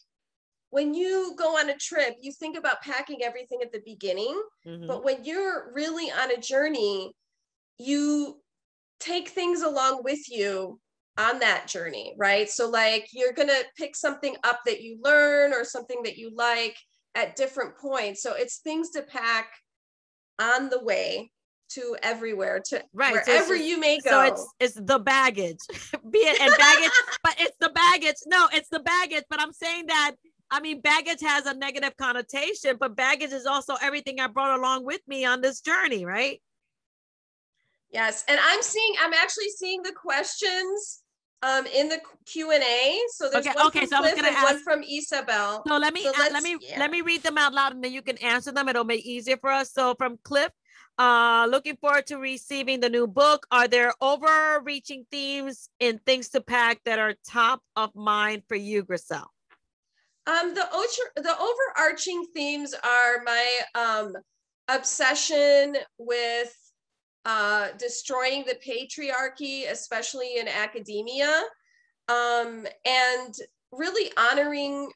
when you go on a trip, you think about packing everything at the beginning, but when you're really on a journey, you take things along with you on that journey, right? So like you're gonna pick something up that you learn or something that you like at different points. So it's things to pack on the way to everywhere, to wherever you may go. So it's the baggage, be it and baggage, but it's the baggage. No, it's the baggage. But I'm saying that, I mean, baggage has a negative connotation, but baggage is also everything I brought along with me on this journey, right? Yes, and I'm actually seeing the questions in the Q&A. So there's one from Cliff and one from Isabel. So let me read them out loud and then you can answer them. It'll make it easier for us. So from Cliff, looking forward to receiving the new book. Are there overreaching themes in things to pack that are top of mind for you, Grisel? The overarching themes are my obsession with destroying the patriarchy, especially in academia, and really honoring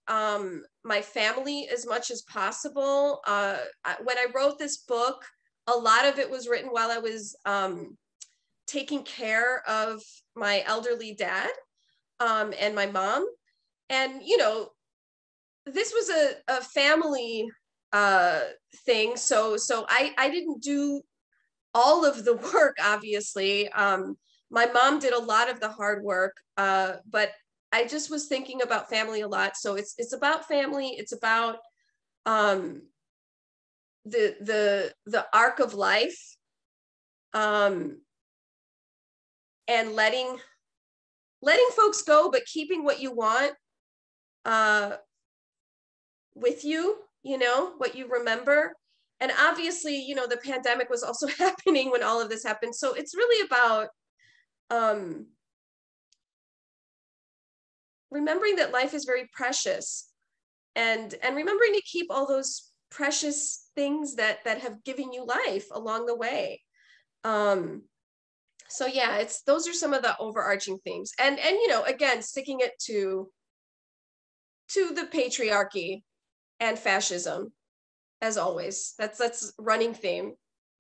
my family as much as possible. When I wrote this book, a lot of it was written while I was taking care of my elderly dad and my mom. And, you know, this was a family thing. So I didn't do all of the work, obviously. My mom did a lot of the hard work, but I just was thinking about family a lot. So it's about family. It's about the arc of life, and letting folks go, but keeping what you want with you, you know, what you remember. And obviously, you know, the pandemic was also happening when all of this happened. So it's really about remembering that life is very precious, and remembering to keep all those precious things that have given you life along the way. So yeah, those are some of the overarching themes. And you know, again, sticking it to the patriarchy and fascism, as always. That's running theme.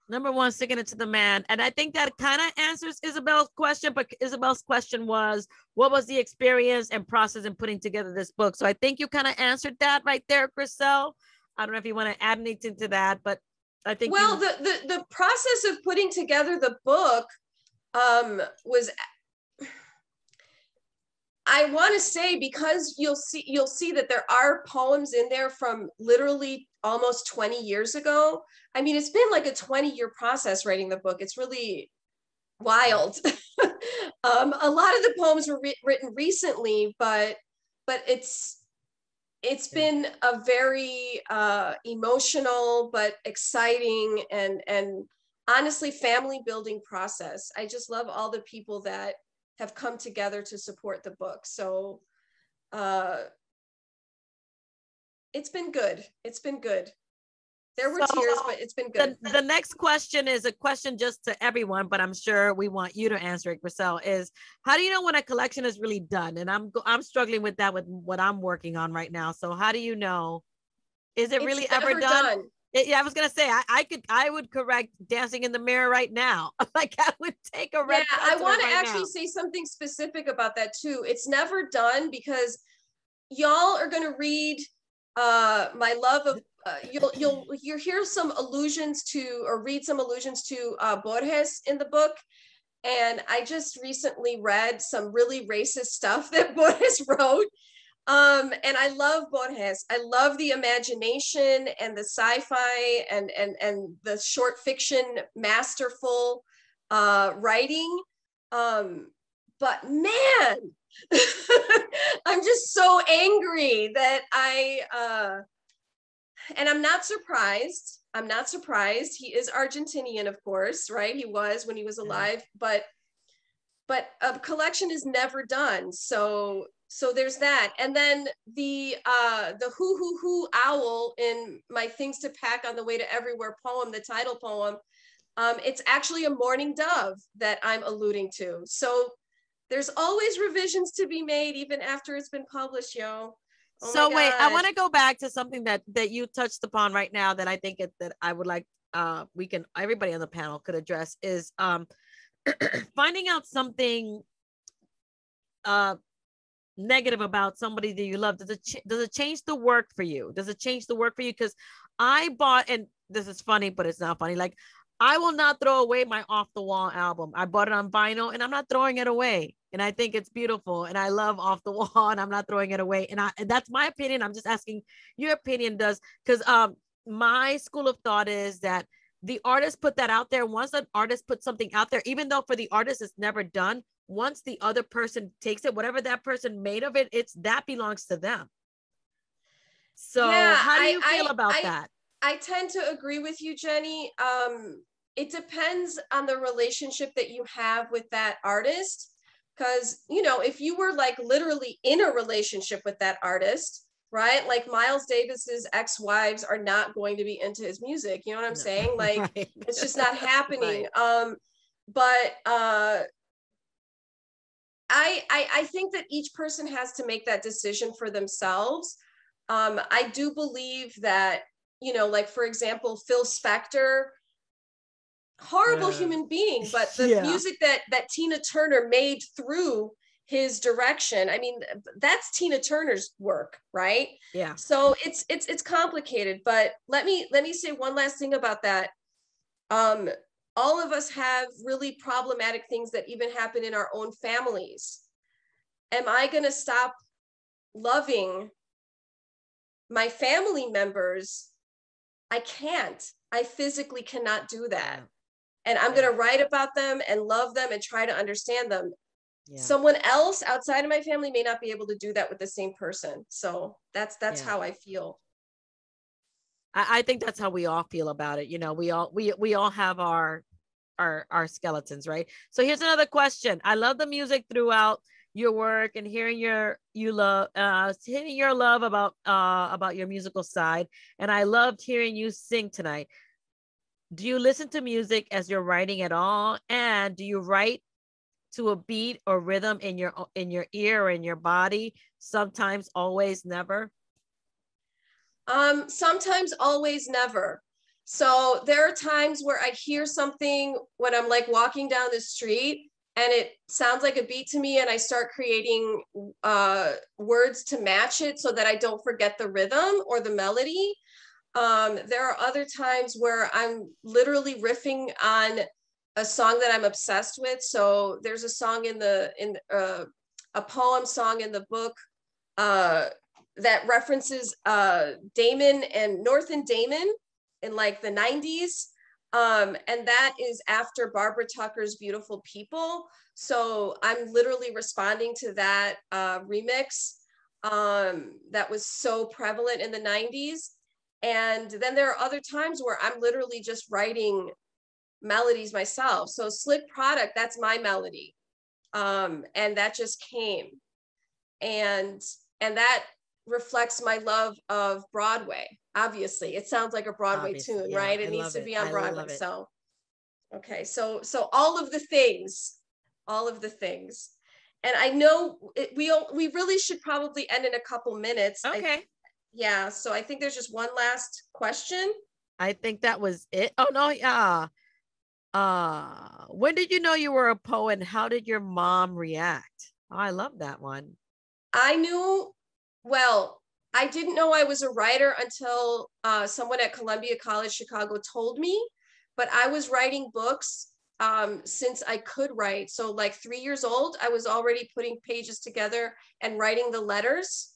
Number one, sticking it to the man. And I think that kind of answers Isabel's question, but Isabel's question was, what was the experience and process in putting together this book? So I think you kind of answered that right there, Grisel. I don't know if you want to add anything to that, but I think the process of putting together the book was, I want to say, because you'll see that there are poems in there from literally almost 20 years ago. I mean, it's been like a 20-year process writing the book. It's really wild. A lot of the poems were written recently, but it's been a very emotional but exciting and honestly family building process. I just love all the people that have come together to support the book. So it's been good. It's been good. There were tears, but it's been good. The next question is a question just to everyone, but I'm sure we want you to answer it, Grisel, is how do you know when a collection is really done? And I'm struggling with that with what I'm working on right now. So how do you know? Is it really ever done? Yeah, I was gonna say I would correct Dancing in the Mirror right now. Like I would take a red. Yeah, I want to actually say something specific about that too. It's never done because y'all are gonna read my love of you'll hear some allusions to or read some allusions to Borges in the book. And I just recently read some really racist stuff that Borges wrote. And I love Borges. I love the imagination and the sci-fi and the short fiction masterful writing. But man, I'm just so angry that and I'm not surprised. I'm not surprised. He is Argentinian, of course, right? He was when he was alive, but a collection is never done. So there's that. And then the hoo hoo hoo owl in my Things to Pack on the Way to Everywhere poem, the title poem, it's actually a mourning dove that I'm alluding to. So there's always revisions to be made even after it's been published, yo. Oh so wait, I want to go back to something that you touched upon right now that I think that I would like everybody on the panel could address is finding out something negative about somebody that you love. Does it change the work for you? Does it change the work for you? Because I bought, and this is funny, but it's not funny. Like I will not throw away my Off the Wall album. I bought it on vinyl and I'm not throwing it away. And I think it's beautiful. And I love Off the Wall and I'm not throwing it away. And that's my opinion. I'm just asking your opinion because my school of thought is that the artist put that out there. Once an artist puts something out there, even though for the artist it's never done, once the other person takes it, whatever that person made of it, that belongs to them. So yeah, how do you feel about that? I tend to agree with you, Jenny. It depends on the relationship that you have with that artist. Because, you know, if you were like literally in a relationship with that artist, right? Like Miles Davis's ex-wives are not going to be into his music. You know what I'm saying? Like, Right. it's just not happening. Right. But I think that each person has to make that decision for themselves. I do believe that, you know, like for example, Phil Spector, horrible human being, but the Yeah. music that Tina Turner made through his direction, I mean, that's Tina Turner's work, right? Yeah. So it's complicated, but let me say one last thing about that. All of us have really problematic things that even happen in our own families. Am I going to stop loving my family members? I can't. I physically cannot do that. And I'm going to write about them and love them and try to understand them. Yeah. Someone else outside of my family may not be able to do that with the same person. So that's how I feel. I think that's how we all feel about it. You know, we all have our skeletons, right? So here's another question. I love the music throughout your work and hearing your love about your musical side. And I loved hearing you sing tonight. Do you listen to music as you're writing at all? And do you write to a beat or rhythm in your ear or in your body? Sometimes, always, never? Sometimes, always, never. So there are times where I hear something when I'm like walking down the street and it sounds like a beat to me, and I start creating words to match it so that I don't forget the rhythm or the melody. There are other times where I'm literally riffing on a song that I'm obsessed with. So there's a song a poem song in the book that references Damon and North and Damon in like the 90s. And that is after Barbara Tucker's Beautiful People. So I'm literally responding to that remix that was so prevalent in the 90s. And then there are other times where I'm literally just writing melodies myself. So Slick Product, that's my melody. And that just came. And that reflects my love of Broadway. Obviously, it sounds like a Broadway tune, right? It needs to be on Broadway. So, okay. So all of the things. And I know we really should probably end in a couple minutes. Okay. Yeah. So I think there's just one last question. I think that was it. Oh no. Yeah. When did you know you were a poet? How did your mom react? Oh, I love that one. I didn't know I was a writer until someone at Columbia College Chicago told me, but I was writing books since I could write. So like 3 years old, I was already putting pages together and writing the letters.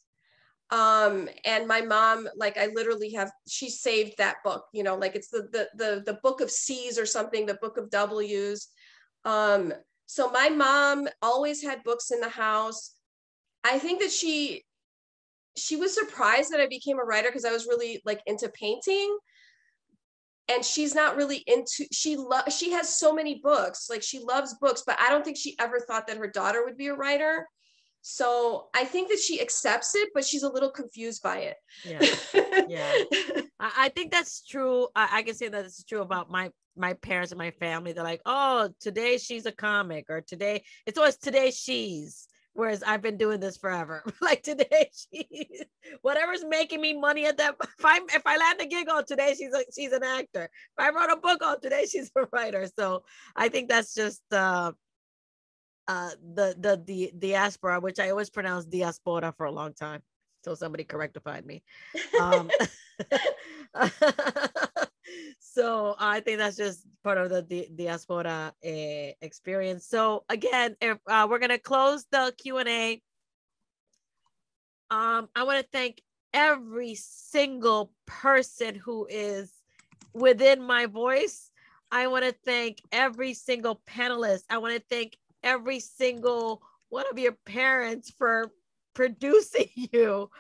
And my mom, like I literally she saved that book, you know, like it's the book of C's or something, the book of W's. So my mom always had books in the house. I think that she was surprised that I became a writer because I was really like into painting. And she's not really into, she has so many books, like she loves books, but I don't think she ever thought that her daughter would be a writer. So I think that she accepts it, but she's a little confused by it. Yeah. I think that's true. I can say that it's true about my parents and my family. They're like, oh, today she's a comic, or today she's. Whereas I've been doing this forever. Like today, whatever's making me money at that. If I land a gig on today, she's an actor. If I wrote a book on today, she's a writer. So I think that's just the diaspora, which I always pronounced diaspora for a long time. So somebody correctified me. So I think that's just part of the diaspora experience. So again, if we're gonna close the Q&A, I want to thank every single person who is within my voice. I want to thank every single panelist. I want to thank every single one of your parents for producing you.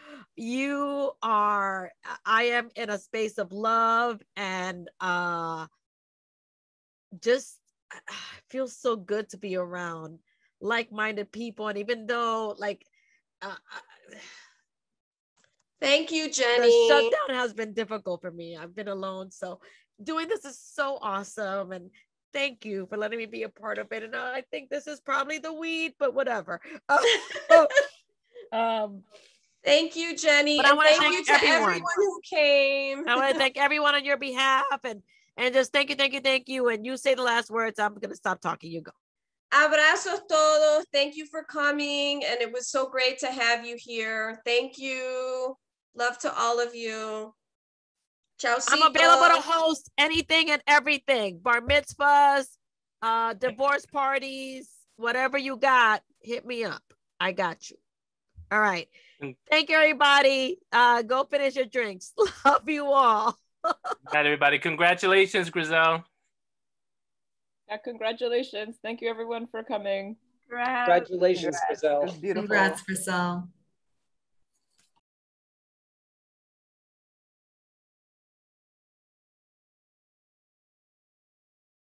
I am in a space of love, and just feels so good to be around like-minded people. And even though like Thank you, The Jenny. shutdown has been difficult for me. I've been alone. So doing this is so awesome. And thank you for letting me be a part of it. And I think this is probably the weed, but whatever. Thank you, Jenny. But I And want to thank you thank to everyone. everyone who came. I want to thank everyone on your behalf and just thank you. And you say the last words. I'm going to stop talking. You go. Abrazos todos. Thank you for coming. And it was so great to have you here. Thank you. Love to all of you. Ciao. I'm available to host anything and everything. Bar mitzvahs, divorce parties, whatever you got, hit me up. I got you. All right. Thank you, everybody. Go finish your drinks. Love you all. Got everybody. Congratulations, Grisel. Yeah, congratulations. Thank you everyone for coming. Congratulations, Grisel. Congrats, Grisel.